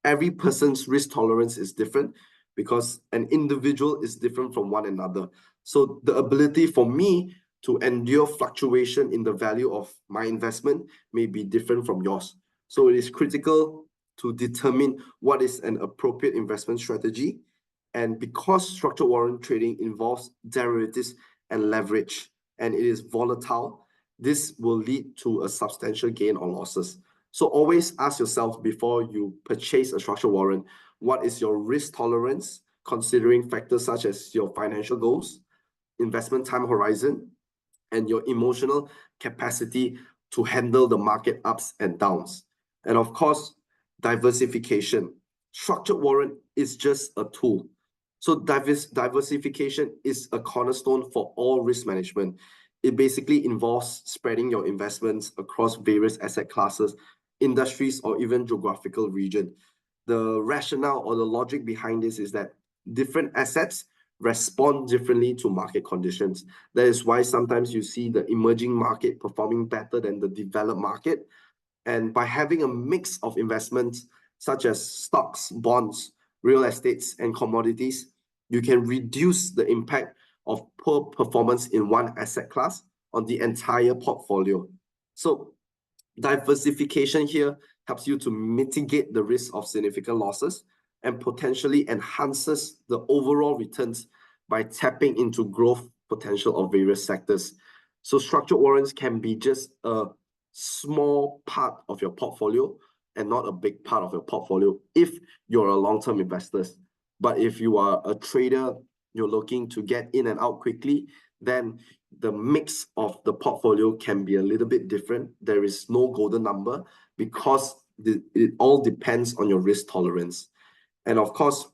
every person's risk tolerance is different, because an individual is different from one another. So the ability for me to endure fluctuation in the value of my investment may be different from yours. So it is critical to determine what is an appropriate investment strategy. And because structured warrant trading involves derivatives and leverage, and it is volatile, this will lead to a substantial gain or losses. So always ask yourself before you purchase a structured warrant, what is your risk tolerance, considering factors such as your financial goals, investment time horizon, and your emotional capacity to handle the market ups and downs. And of course, diversification. Structured warrant is just a tool. So diversification is a cornerstone for all risk management. It basically involves spreading your investments across various asset classes, industries, or even geographical region. The rationale or the logic behind this is that different assets respond differently to market conditions. That is why sometimes you see the emerging market performing better than the developed market. And by having a mix of investments such as stocks, bonds, real estates, and commodities, you can reduce the impact of poor performance in one asset class on the entire portfolio. So diversification here helps you to mitigate the risk of significant losses and potentially enhances the overall returns by tapping into growth potential of various sectors. So structured warrants can be just a small part of your portfolio and not a big part of your portfolio if you're a long-term investor. But if you are a trader, you're looking to get in and out quickly, then the mix of the portfolio can be a little bit different. There is no golden number because it all depends on your risk tolerance. And of course,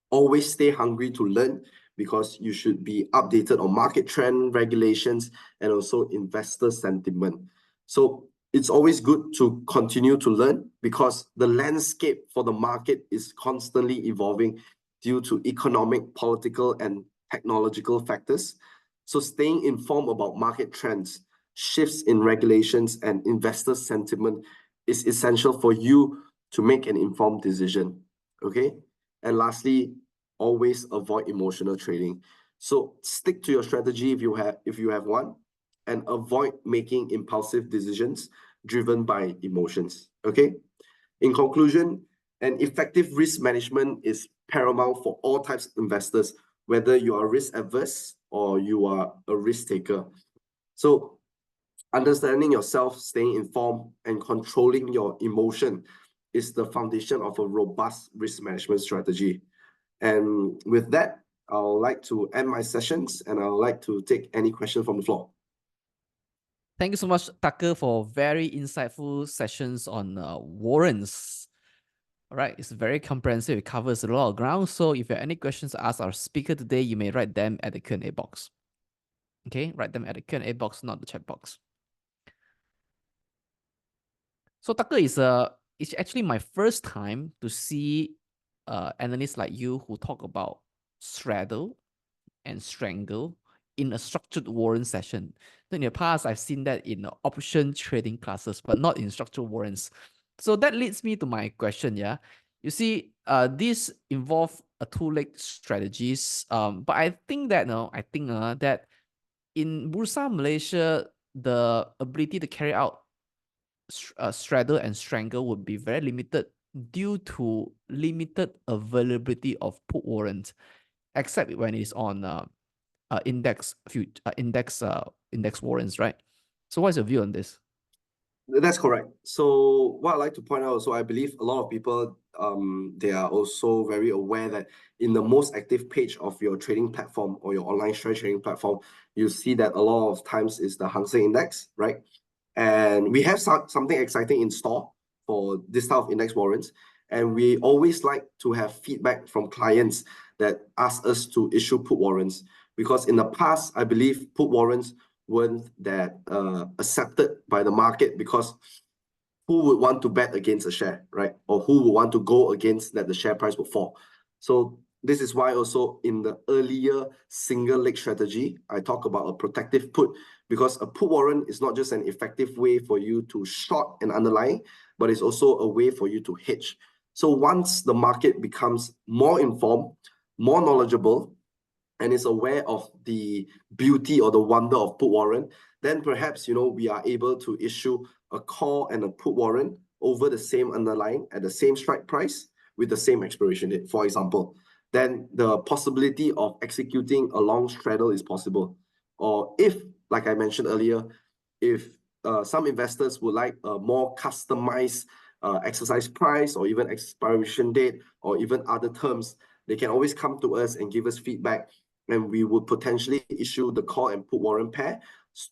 always stay hungry to learn because you should be updated on market trend, regulations, and also investor sentiment. So it's always good to continue to learn because the landscape for the market is constantly evolving due to economic, political, and technological factors. So staying informed about market trends, shifts in regulations, and investor sentiment is essential for you to make an informed decision. Okay. And lastly, always avoid emotional trading. So stick to your strategy if you have one, and avoid making impulsive decisions driven by emotions. Okay. In conclusion, an effective risk management is paramount for all types of investors, whether you are risk averse or you are a risk taker. So understanding yourself, staying informed, and controlling your emotion is the foundation of a robust risk management strategy. And with that, I would like to end my sessions and I would like to take any question from the floor. Thank you so much, Tucker, for very insightful sessions on warrants. All right, it's very comprehensive. It covers a lot of ground. So if you have any questions to ask our speaker today, you may write them at the Q&A box. Okay, write them at the Q&A box, not the chat box. So Tucker, it's actually my first time to see analysts like you who talk about straddle and strangle in a structured warrant session. In the past, I've seen that in option trading classes, but not in structured warrants. So that leads me to my question. Yeah, you see, these involve a two-leg strategies. But I think that that in Bursa Malaysia, the ability to carry out straddle and strangle would be very limited due to limited availability of put warrants, except when it's on index warrants, right? So what's your view on this? That's correct. So what I'd like to point out also, I believe a lot of people, they are also very aware that in the most active page of your trading platform or your online share trading platform, you see that a lot of times is the Hang Seng Index, right? And we have something exciting in store for this type of index warrants. And we always like to have feedback from clients that ask us to issue put warrants. Because in the past, I believe put warrants weren't that accepted by the market because who would want to bet against a share, right? Or who would want to go against that the share price would fall? So this is why also in the earlier single leg strategy, I talk about a protective put, because a put warrant is not just an effective way for you to short an underlying, but it's also a way for you to hedge. So once the market becomes more informed, more knowledgeable, and is aware of the beauty or the wonder of put warrant, then perhaps we are able to issue a call and a put warrant over the same underlying at the same strike price with the same expiration date, for example. Then the possibility of executing a long straddle is possible. Or if, like I mentioned earlier, if some investors would like a more customized exercise price or even expiration date or even other terms, they can always come to us and give us feedback, and we would potentially issue the call and put warrant pair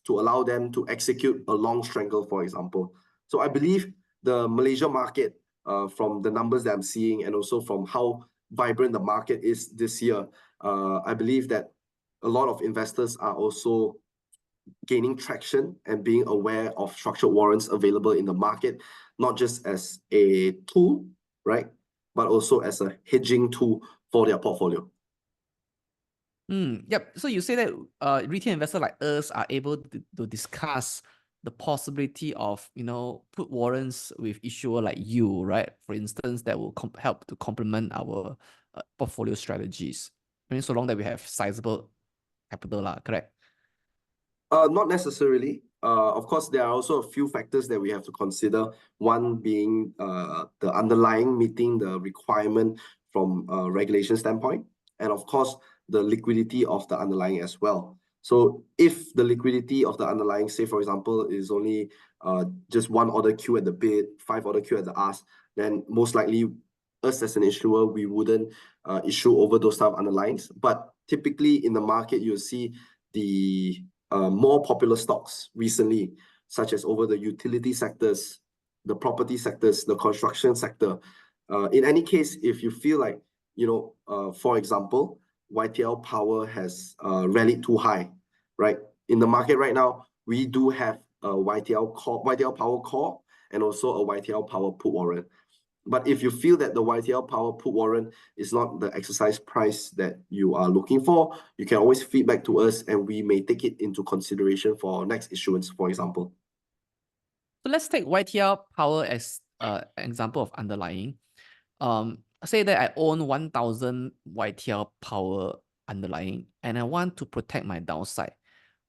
to allow them to execute a long strangle, for example. So I believe the Malaysia market, from the numbers that I'm seeing and also from how vibrant the market is this year, I believe that a lot of investors are also gaining traction and being aware of structured warrants available in the market, not just as a tool, right, but also as a hedging tool for their portfolio. Yep. So you say that retail investors like us are able to discuss the possibility of put warrants with issuer like you, right? For instance, that will help to complement our portfolio strategies. I mean, so long that we have sizable capital, correct? Not necessarily. Of course, there are also a few factors that we have to consider. One being the underlying meeting the requirement from a regulation standpoint, and of course, the liquidity of the underlying as well. So if the liquidity of the underlying, say for example, is only just one order queue at the bid, 5 order queue at the ask, then most likely us as an issuer, we wouldn't issue over those type of underlyings. But typically in the market, you'll see the more popular stocks recently, such as over the utility sectors, the property sectors, the construction sector. In any case, if you feel like, for example, YTL Power has rallied too high, right? In the market right now, we do have a YTL Power call and also a YTL Power put warrant. But if you feel that the YTL Power put warrant is not the exercise price that you are looking for, you can always feedback to us and we may take it into consideration for next issuance, for example. So let's take YTL Power as an example of underlying. Say that I own 1,000 YTL Power underlying and I want to protect my downside.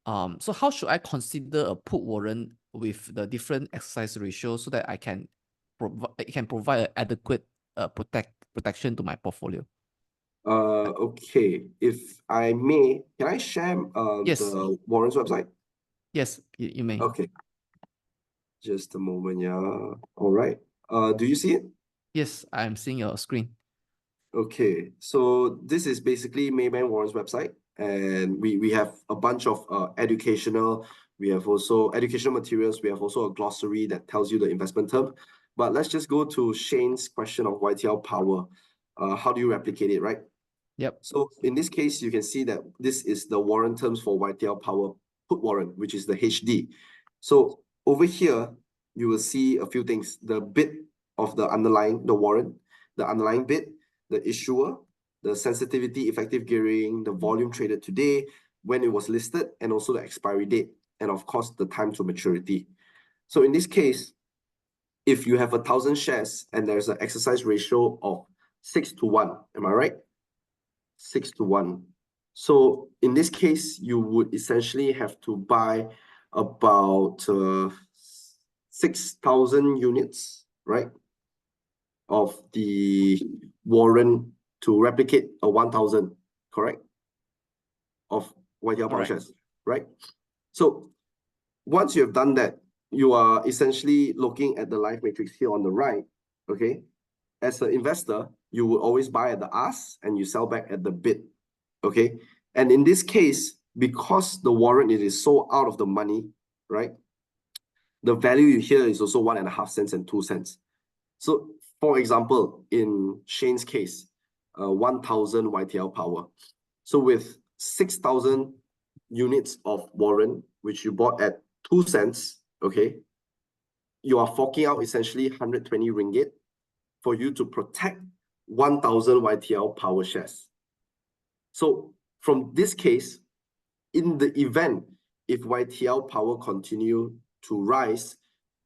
So how should I consider a put warrant with the different exercise ratios so that I can provide an adequate protection to my portfolio? Okay. If I may, can I share Yes. the Warrants website? Yes, you may. Okay. Just a moment, yeah. All right. Do you see it? Yes, I'm seeing your screen. Okay, so this is basically Maybank Warrants website, and we have a bunch of educational. We have also educational materials. We have also a glossary that tells you the investment term. But let's just go to Shane's question of YTL Power. How do you replicate it, right? Yep. So in this case, you can see that this is the warrant terms for YTL Power put warrant, which is the HD. So over here, you will see a few things: the bid of the warrant, the underlying bid, the issuer, the sensitivity, effective gearing, the volume traded today, when it was listed, and also the expiry date, and of course, the time to maturity. So in this case, if you have 1,000 shares and there's an exercise ratio of 6:1, am I right? 6:1. So in this case, you would essentially have to buy about 6,000 units, right, of the warrant to replicate a 1,000, correct, of YTL Power shares, right? So once you have done that, you are essentially looking at the live matrix here on the right, okay? As an investor, you will always buy at the ask and you sell back at the bid, okay? And in this case, because the warrant it is so out of the money, right? The value here is also 1.5 cents and 2 cents. So for example, in Shane's case, 1,000 YTL Power. So with 6,000 units of warrant, which you bought at 2 cents, okay, you are forking out essentially 120 ringgit for you to protect 1,000 YTL Power shares. So from this case, in the event if YTL Power continue to rise,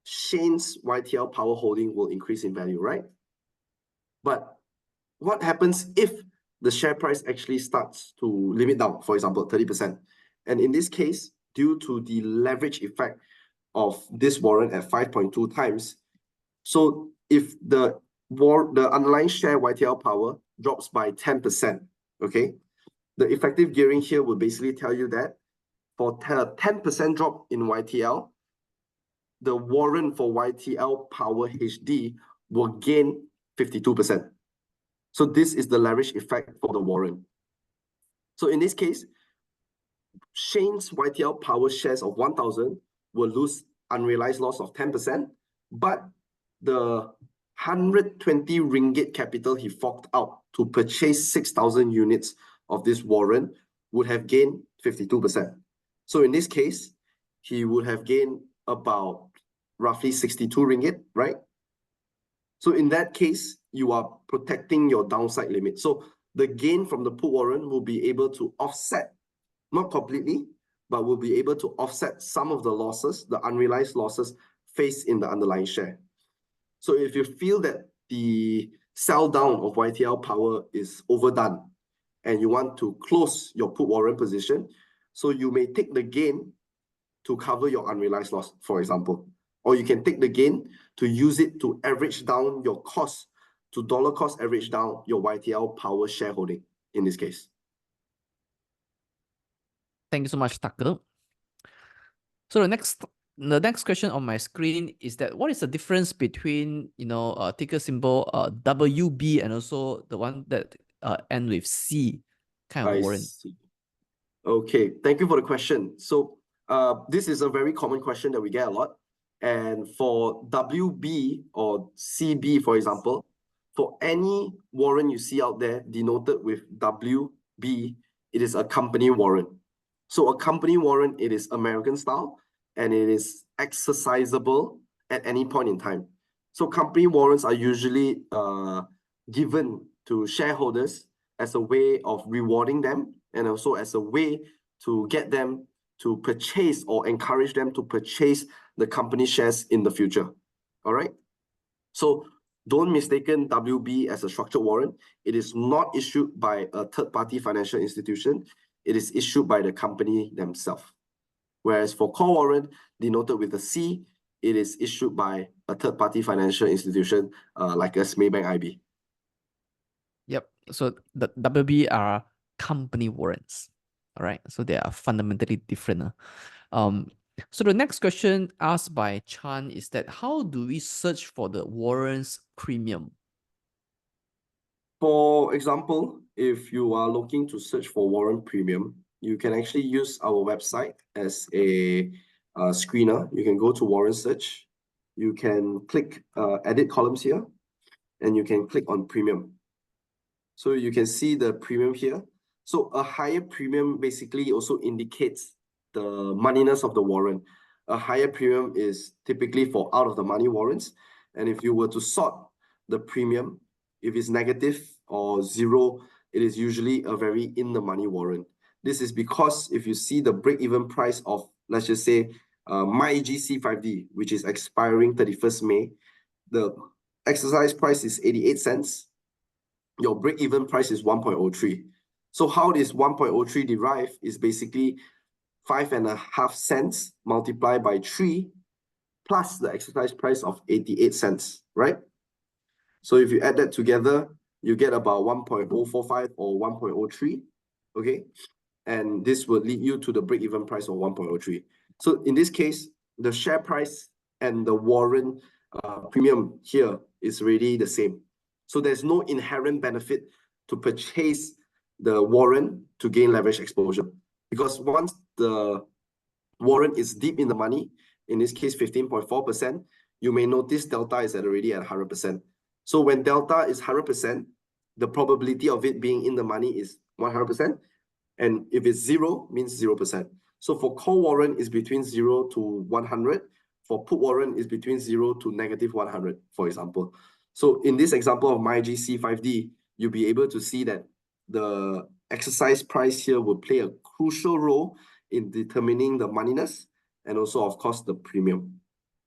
Shane's YTL Power holding will increase in value, right? But what happens if the share price actually starts to limit down, for example, 30%? And in this case, due to the leverage effect of this warrant at 5.2 times, so if the underlying share YTL Power drops by 10%, okay, the effective gearing here will basically tell you that for a 10% drop in YTL, the warrant for YTL Power HD will gain 52%. So this is the leverage effect for the warrant. So in this case, Shane's YTL Power shares of 1,000 will lose unrealized loss of 10%, but the 120 ringgit capital he forked out to purchase 6,000 units of this warrant would have gained 52%. So in this case, he would have gained about roughly 62 ringgit, right? So in that case, you are protecting your downside limit. So the gain from the put warrant will be able to offset, not completely, but will be able to offset some of the losses, the unrealized losses faced in the underlying share. So if you feel that the sell down of YTL Power is overdone and you want to close your put warrant position, so you may take the gain to cover your unrealized loss, for example. Or you can take the gain to use it to average down your cost, to dollar cost average down your YTL Power shareholding in this case. Thank you so much, Tucker. So the next question on my screen is that what is the difference between ticker symbol WB and also the one that end with C kind of warrant? See. Okay, thank you for the question. So this is a very common question that we get a lot. And for WB or CB, for example, for any warrant you see out there denoted with WB, it is a company warrant. So a company warrant, it is American style and it is exercisable at any point in time. So company warrants are usually given to shareholders as a way of rewarding them and also as a way to get them to purchase or encourage them to purchase the company shares in the future. All right. So don't mistaken WB as a structured warrant. It is not issued by a third-party financial institution. It is issued by the company themselves. Whereas for call warrant, denoted with a C, it is issued by a third-party financial institution like us, Maybank IB. Yep. So the WB are company warrants. All right. So they are fundamentally different. So the next question asked by Chan is that how do we search for the warrants premium? For example, if you are looking to search for warrant premium, you can actually use our website as a screener. You can go to warrant search. You can click edit columns here, and you can click on premium. So you can see the premium here. So a higher premium basically also indicates the moneyness of the warrant. A higher premium is typically for out of the money warrants. And if you were to sort the premium, if it's negative or zero, it is usually a very in the money warrant. This is because if you see the break-even price of, let's just say, MyGC5D, which is expiring 31st May, the exercise price is 88 cents. Your break-even price is 1.03. So how this 1.03 derive is basically 5.5 cents multiplied by 3 plus the exercise price of 88 cents, right? So if you add that together, you get about 1.045 or 1.03, okay? And this will lead you to the break-even price of 1.03. So in this case, the share price and the warrant premium here is really the same. So there's no inherent benefit to purchase the warrant to gain leverage exposure. Because once the warrant is deep in the money, in this case 15.4%, you may notice delta is already at 100%. So when delta is 100%, the probability of it being in the money is 100%. And if it's zero, means 0%. So for call warrant is between 0 to 100. For put warrant is between 0 to negative 100, for example. So in this example of MyGC5D, you'll be able to see that the exercise price here will play a crucial role in determining the moneyness and also, of course, the premium.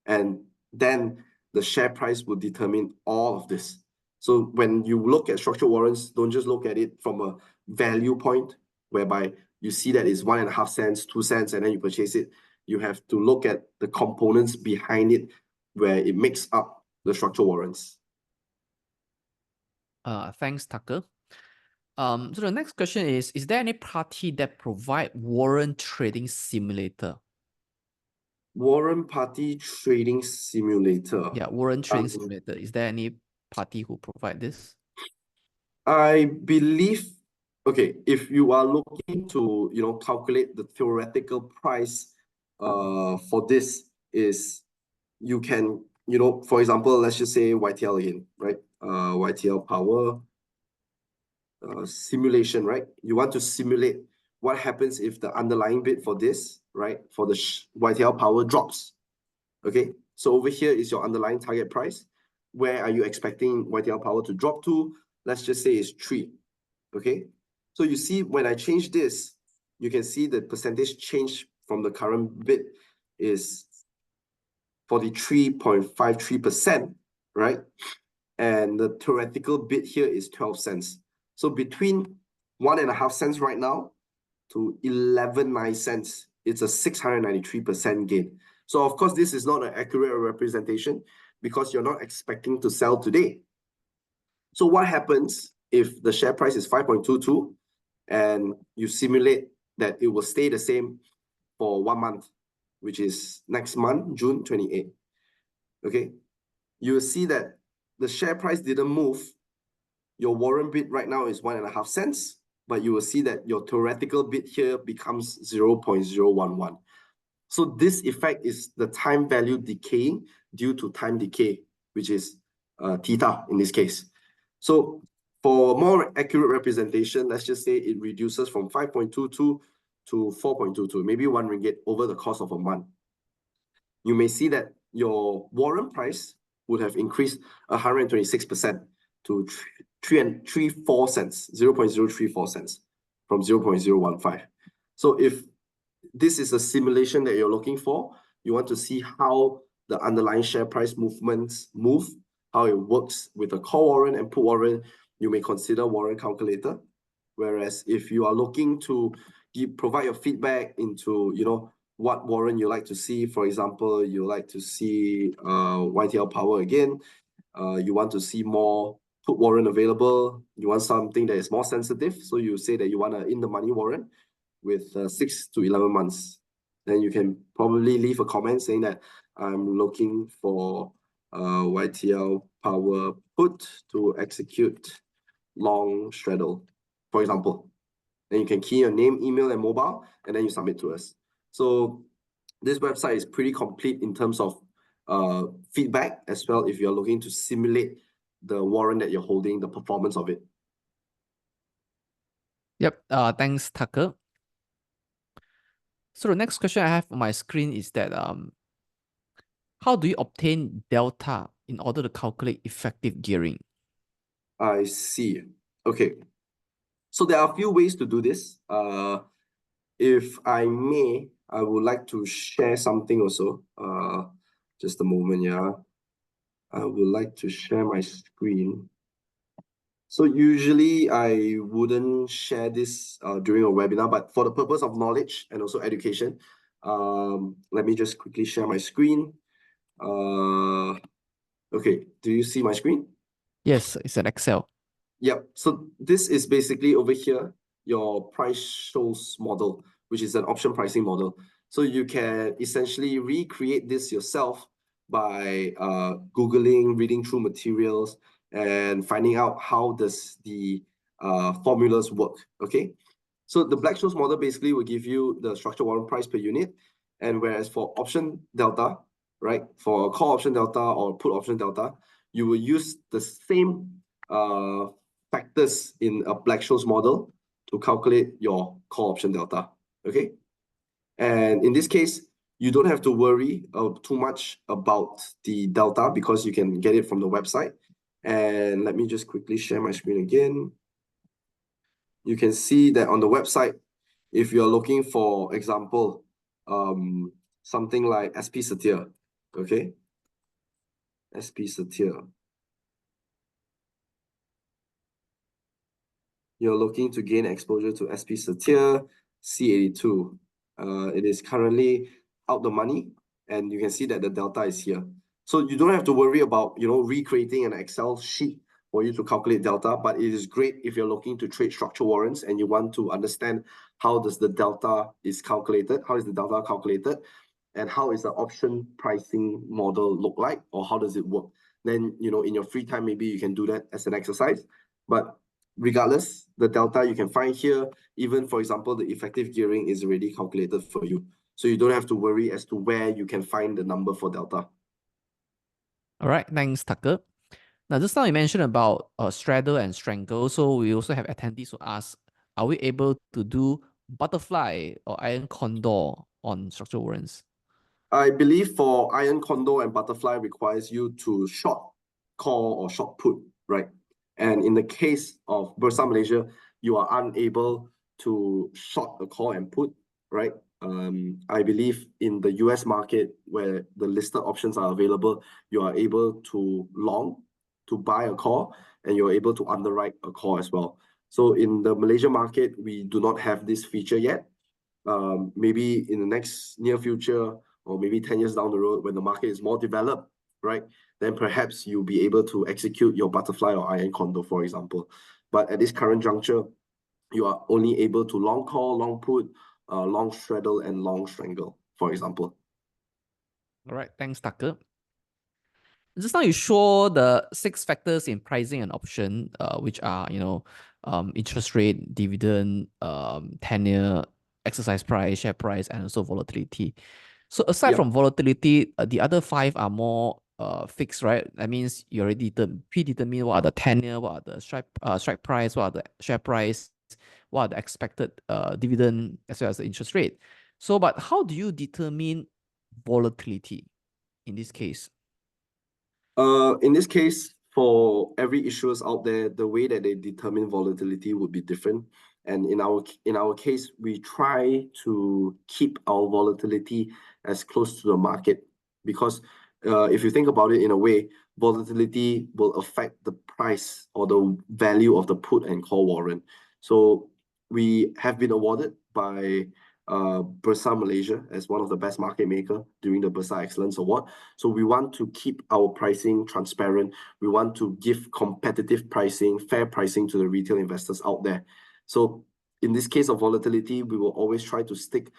And then the share price will determine all of this. So when you look at structured warrants, don't just look at it from a value point, whereby you see that it's 1.5 cents, 2 cents, and then you purchase it. You have to look at the components behind it where it makes up the structured warrants. Thanks, Tucker. So the next question is there any party that provide warrant trading simulator? Warrant party trading simulator. Yeah, warrant trading simulator. Is there any party who provide this? I believe, okay, if you are looking to, calculate the theoretical price for this is you can, for example, let's just say YTL again, right? YTL power simulation, right? You want to simulate what happens if the underlying bid for this, right? For the YTL power drops, okay? So over here is your underlying target price. Where are you expecting YTL power to drop to? Let's just say it's 3, okay? So you see when I change this, you can see the percentage change from the current bid is 43.53%, right? And the theoretical bid here is 12 cents. So between 1.5 cents right now to 11.9 cents, it's a 693% gain. So of course, this is not an accurate representation because you're not expecting to sell today. So what happens if the share price is 5.22 and you simulate that it will stay the same for 1 month, which is next month, June 28. Okay, you will see that the share price didn't move. Your warrant bid right now is 1.5 cents. but you will see that your theoretical bid here becomes 0.011. So this effect is the time value decaying due to time decay, which is theta in this case. So for more accurate representation, let's just say it reduces from 5.22 to 4.22, maybe 1 ringgit over the course of a month. You may see that your warrant price would have increased 126% to 0.034 cents, 0.034 cents from 0.015. So if this is a simulation that you're looking for, you want to see how the underlying share price movements move, how it works with a call warrant and put warrant, you may consider warrant calculator. Whereas if you are looking to provide your feedback into, what warrant you like to see, for example, you like to see YTL Power again, you want to see more put warrant available, you want something that is more sensitive, so you say that you want an in-the-money warrant with 6 to 11 months. Then you can probably leave a comment saying that I'm looking for YTL Power put to execute long straddle, for example. Then you can key your name, email, and mobile, and then you submit to us. So this website is pretty complete in terms of feedback as well if you're looking to simulate the warrant that you're holding, the performance of it. Yep. Thanks, Tucker. So the next question I have on my screen is that how do you obtain delta in order to calculate effective gearing? I see. Okay. So there are a few ways to do this. If I may, I would like to share something also. Just a moment, yeah. I would like to share my screen. So usually I wouldn't share this during a webinar, but for the purpose of knowledge and also education, let me just quickly share my screen. Okay, do you see my screen? Yes, it's an Excel. Yep. So this is basically over here, your price shows model, which is an option pricing model. So you can essentially recreate this yourself by Googling, reading through materials, and finding out how does the formulas work, okay? So the Black-Scholes model basically will give you the structured warrant price per unit, and whereas for option delta, right, for call option delta or put option delta, you will use the same factors in a Black-Scholes model to calculate your call option delta, okay? And in this case, you don't have to worry too much about the delta because you can get it from the website. And let me just quickly share my screen again. You can see that on the website, if you're looking for example, something like SP Satir, okay? SP Satir. You're looking to gain exposure to SP Satir C82. It is currently out the money, and you can see that the delta is here. So you don't have to worry about recreating an Excel sheet for you to calculate delta, but it is great if you're looking to trade structured warrants and you want to understand how does the delta is calculated, how is the delta calculated, and how is the option pricing model look like, or how does it work. Then in your free time, maybe you can do that as an exercise. But regardless, the delta you can find here, even for example, the effective gearing is already calculated for you. So you don't have to worry as to where you can find the number for delta. All right, thanks, Tucker. Now, just now you mentioned about straddle and strangle. So we also have attendees who ask, are we able to do butterfly or iron condor on structured warrants? I believe for iron condor and butterfly requires you to short call or short put, right? And in the case of Bursa Malaysia, you are unable to short a call and put, right? I believe in the US market where the listed options are available, you are able to long, to buy a call, and you're able to underwrite a call as well. So in the Malaysia market, we do not have this feature yet. Maybe in the next near future, or maybe 10 years down the road when the market is more developed, right? Then perhaps you'll be able to execute your butterfly or iron condor, for example. But at this current juncture, you are only able to long call, long put, long straddle, and long strangle, for example. All right, thanks, Tucker. Just now you show the 6 factors in pricing an option, which are, interest rate, dividend, tenure, exercise price, share price, and also volatility. So aside Yep. from volatility, the other five are more fixed, right? That means you already predetermine what are the tenure, what are the strike price, what are the share price, what are the expected dividend, as well as the interest rate. So, but how do you determine volatility in this case? In this case, for every issuers out there, the way that they determine volatility would be different. And in our case, we try to keep our volatility as close to the market because if you think about it in a way, volatility will affect the price or the value of the put and call warrant. So we have been awarded by Bursa Malaysia as one of the best market maker during the Bursa Excellence Award. So we want to keep our pricing transparent. We want to give competitive pricing, fair pricing to the retail investors out there. So in this case of volatility, we will always try to stick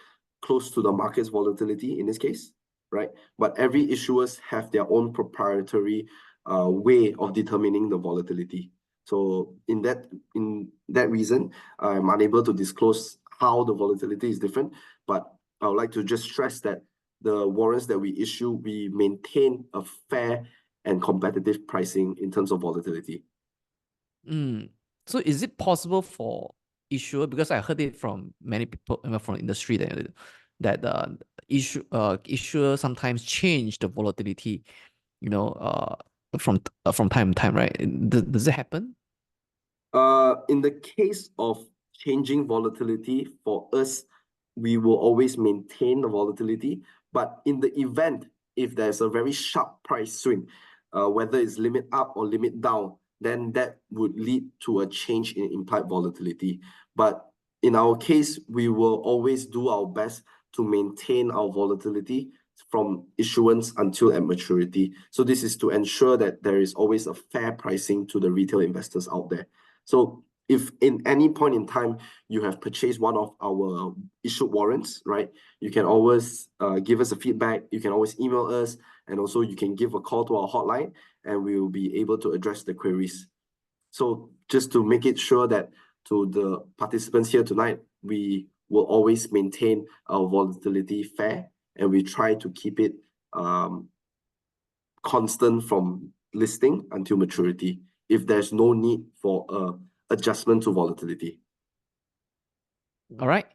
close to the market's volatility in this case, right? But every issuers have their own proprietary way of determining the volatility. So in that reason, I'm unable to disclose how the volatility is different, but I would like to just stress that the warrants that we issue, we maintain a fair and competitive pricing in terms of volatility. Mm. So is it possible for issuer, because I heard it from many people from the industry that issuer sometimes change the volatility, you know, from time to time, right? Does it happen? In the case of changing volatility, for us, we will always maintain the volatility. But in the event, if there's a very sharp price swing, whether it's limit up or limit down, then that would lead to a change in implied volatility. But in our case, we will always do our best to maintain our volatility from issuance until at maturity. So this is to ensure that there is always a fair pricing to the retail investors out there. So if in any point in time you have purchased one of our issued warrants, right, you can always give us a feedback. You can always email us, and also you can give a call to our hotline, and we will be able to address the queries. So just to make it sure that to the participants here tonight, we will always maintain our volatility fair, and we try to keep it constant from listing until maturity if there's no need for adjustment to volatility. All right.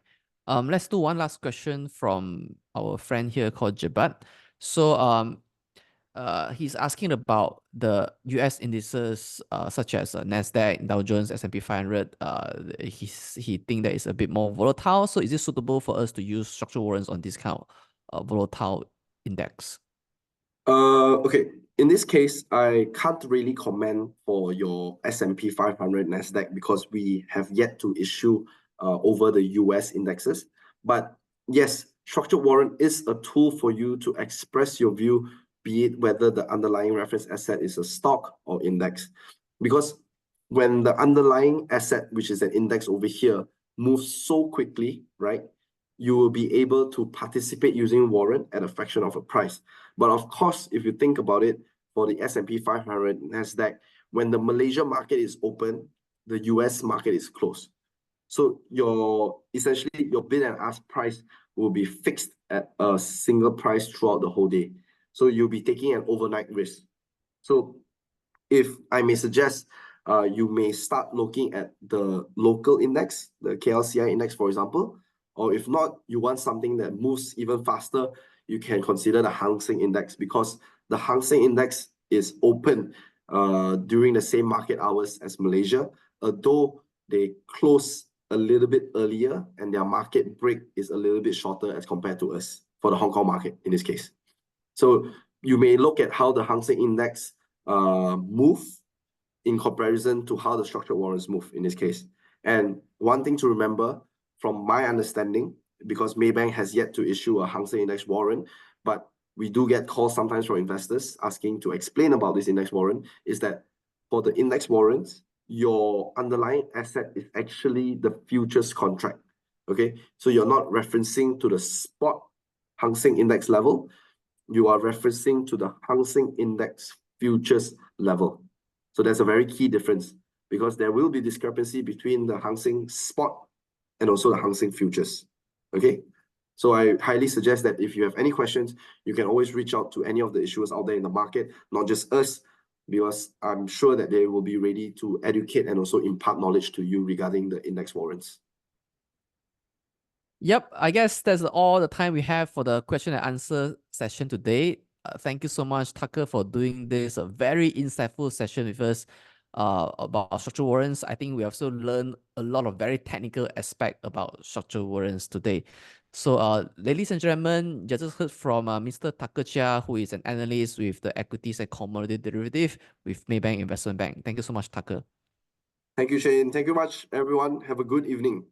Let's do one last question from our friend here called Jabat. So he's asking about the US indices such as Nasdaq, Dow Jones, S&P 500. He think that it's a bit more volatile. So is it suitable for us to use structural warrants on this kind of volatile index? Okay. In this case, I can't really comment for your S&P 500 Nasdaq because we have yet to issue over the US indexes. But yes, structured warrant is a tool for you to express your view, be it whether the underlying reference asset is a stock or index. Because when the underlying asset, which is an index over here, moves so quickly, right, you will be able to participate using warrant at a fraction of a price. But of course, if you think about it, for the S&P 500 Nasdaq, when the Malaysia market is open, the US market is closed. So essentially your bid and ask price will be fixed at a single price throughout the whole day. So you'll be taking an overnight risk. So if I may suggest, you may start looking at the local index, the KLCI index, for example, or if not, you want something that moves even faster, you can consider the Hang Seng Index because the Hang Seng Index is open during the same market hours as Malaysia, although they close a little bit earlier and their market break is a little bit shorter as compared to us for the Hong Kong market in this case. So you may look at how the Hang Seng Index move in comparison to how the structured warrants move in this case. And one thing to remember, from my understanding, because Maybank has yet to issue a Hang Seng Index warrant, but we do get calls sometimes from investors asking to explain about this index warrant, is that for the index warrants, your underlying asset is actually the futures contract. Okay, so you're not referencing to the spot Hang Seng Index level, you are referencing to the Hang Seng Index futures level. So there's a very key difference. because there will be discrepancy between the Hang Seng spot and also the Hang Seng futures. Okay. So I highly suggest that if you have any questions, you can always reach out to any of the issuers out there in the market, not just us, because I'm sure that they will be ready to educate and also impart knowledge to you regarding the index warrants. Yep, I guess that's all the time we have for the question and answer session today. Thank you so much, Tucker, for doing this very insightful session with us about structural warrants. I think we also learned a lot of very technical aspect about structural warrants today. So, ladies and gentlemen, you just heard from Mr. Tucker Chia, who is an analyst with the Equities and Commodity Derivative with Maybank Investment Bank. Thank you so much, Tucker. Thank you, Shane. Thank you much, everyone. Have a good evening.